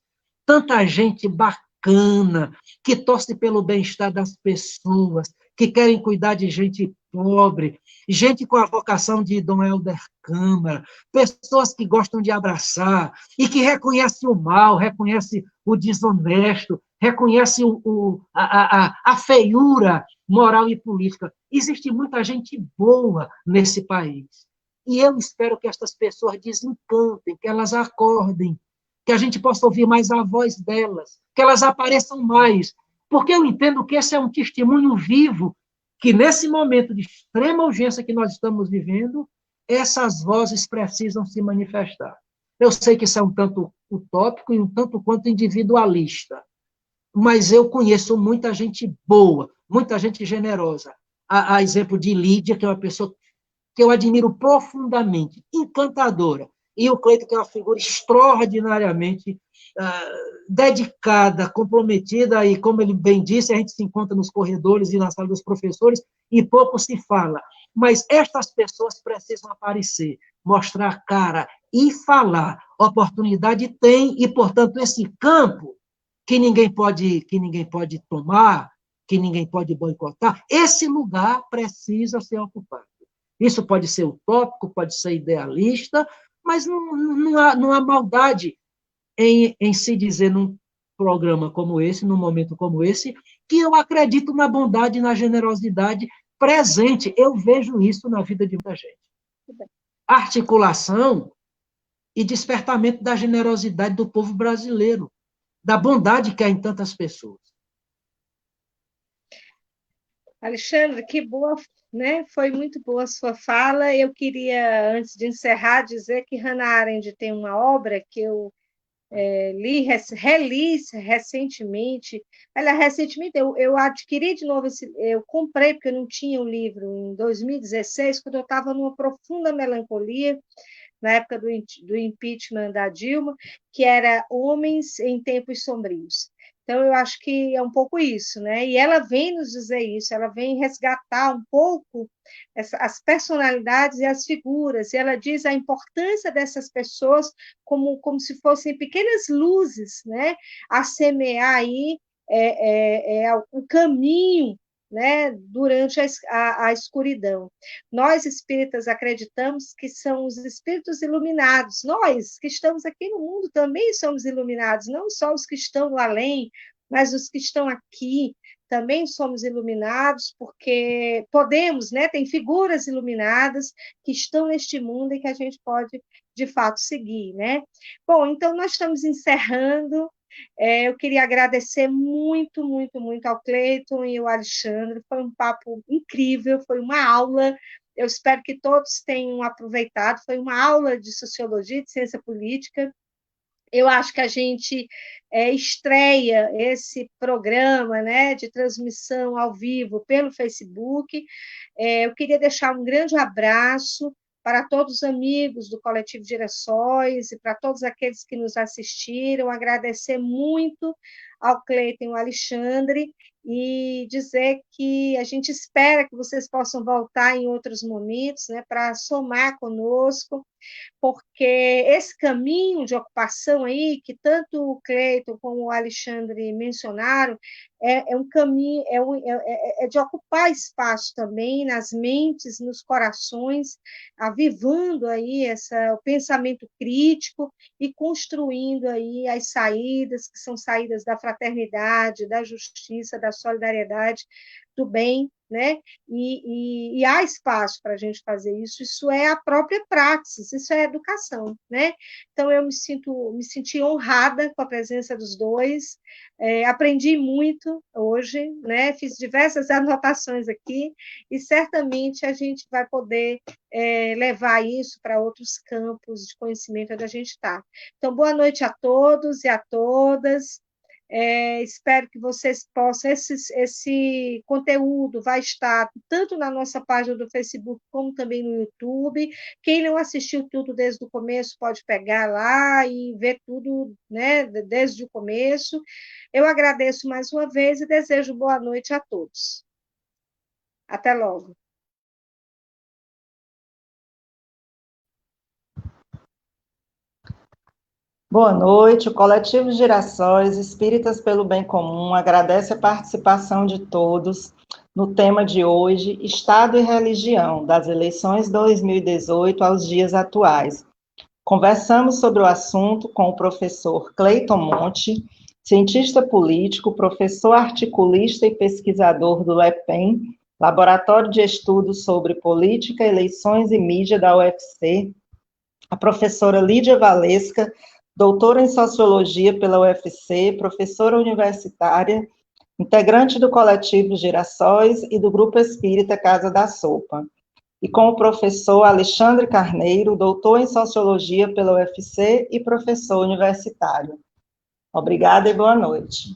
tanta gente bacana, que torce pelo bem-estar das pessoas, que querem cuidar de gente pobre, gente com a vocação de Dom Helder Câmara, pessoas que gostam de abraçar e que reconhecem o mal, reconhecem o desonesto, reconhecem a feiura moral e política. Existe muita gente boa nesse país. E eu espero que estas pessoas desencantem, que elas acordem, que a gente possa ouvir mais a voz delas, que elas apareçam mais, porque eu entendo que esse é um testemunho vivo, que nesse momento de extrema urgência que nós estamos vivendo, essas vozes precisam se manifestar. Eu sei que isso é um tanto utópico e um tanto quanto individualista, mas eu conheço muita gente boa, muita gente generosa. A exemplo de Lídia, que é uma pessoa que eu admiro profundamente, encantadora. E o Cleiton, que é uma figura extraordinariamente dedicada, comprometida, e, como ele bem disse, a gente se encontra nos corredores e na sala dos professores, e pouco se fala. Mas estas pessoas precisam aparecer, mostrar a cara e falar. Oportunidade tem, e, portanto, esse campo que ninguém pode tomar, que ninguém pode boicotar, esse lugar precisa ser ocupado. Isso pode ser utópico, pode ser idealista, mas não há maldade em se dizer num programa como esse, num momento como esse, que eu acredito na bondade e na generosidade presente. Eu vejo isso na vida de muita gente. Articulação e despertamento da generosidade do povo brasileiro, da bondade que há em tantas pessoas. Alexandre, que boa, né? Foi muito boa a sua fala. Eu queria, antes de encerrar, dizer que Hannah Arendt tem uma obra que eu reli recentemente. Olha, recentemente eu adquiri de novo, eu comprei, porque eu não tinha o livro em 2016, quando eu estava numa profunda melancolia, na época do impeachment da Dilma, que era Homens em Tempos Sombrios. Então, eu acho que é um pouco isso, né? E ela vem nos dizer isso, ela vem resgatar um pouco as personalidades e as figuras, e ela diz a importância dessas pessoas como se fossem pequenas luzes, né? A semear aí o caminho, né, durante a escuridão. Nós, espíritas, acreditamos que são os espíritos iluminados. Nós, que estamos aqui no mundo, também somos iluminados, não só os que estão no além, mas os que estão aqui também somos iluminados, porque podemos, né, tem figuras iluminadas que estão neste mundo e que a gente pode, de fato, seguir, né? Bom, então nós estamos encerrando. Eu queria agradecer muito, muito, muito ao Cleiton e ao Alexandre. Foi um papo incrível, foi uma aula. Eu espero que todos tenham aproveitado. Foi uma aula de sociologia, de ciência política. Eu acho que a gente estreia esse programa, né, de transmissão ao vivo pelo Facebook. Eu queria deixar um grande abraço para todos os amigos do Coletivo Girassóis e para todos aqueles que nos assistiram, agradecer muito ao Cleiton e ao Alexandre e dizer que a gente espera que vocês possam voltar em outros momentos, né, para somar conosco, porque esse caminho de ocupação aí, que tanto o Cleiton como o Alexandre mencionaram, é um caminho, é de ocupar espaço também nas mentes, nos corações, avivando aí o pensamento crítico e construindo aí as saídas, que são saídas da fraternidade, da justiça, da solidariedade, do bem, né? E há espaço para a gente fazer isso. Isso é a própria praxis, isso é educação, né? Então eu me senti honrada com a presença dos dois, aprendi muito hoje, né? Fiz diversas anotações aqui e certamente a gente vai poder levar isso para outros campos de conhecimento onde a gente está. Então, boa noite a todos e a todas. Espero que vocês possam, esse conteúdo vai estar tanto na nossa página do Facebook, como também no YouTube. Quem não assistiu tudo desde o começo, pode pegar lá e ver tudo, né, desde o começo. Eu agradeço mais uma vez e desejo boa noite a todos. Até logo. Boa noite. O Coletivo Girassóis Espíritas pelo Bem Comum agradece a participação de todos no tema de hoje, Estado e Religião, das eleições 2018 aos dias atuais. Conversamos sobre o assunto com o professor Cleiton Monte, cientista político, professor articulista e pesquisador do LEPEM, Laboratório de Estudos sobre Política, Eleições e Mídia da UFC, a professora Lídia Valesca, doutora em Sociologia pela UFC, professora universitária, integrante do Coletivo Girassóis e do Grupo Espírita Casa da Sopa, e com o professor Alexandre Carneiro, doutor em Sociologia pela UFC e professor universitário. Obrigada e boa noite.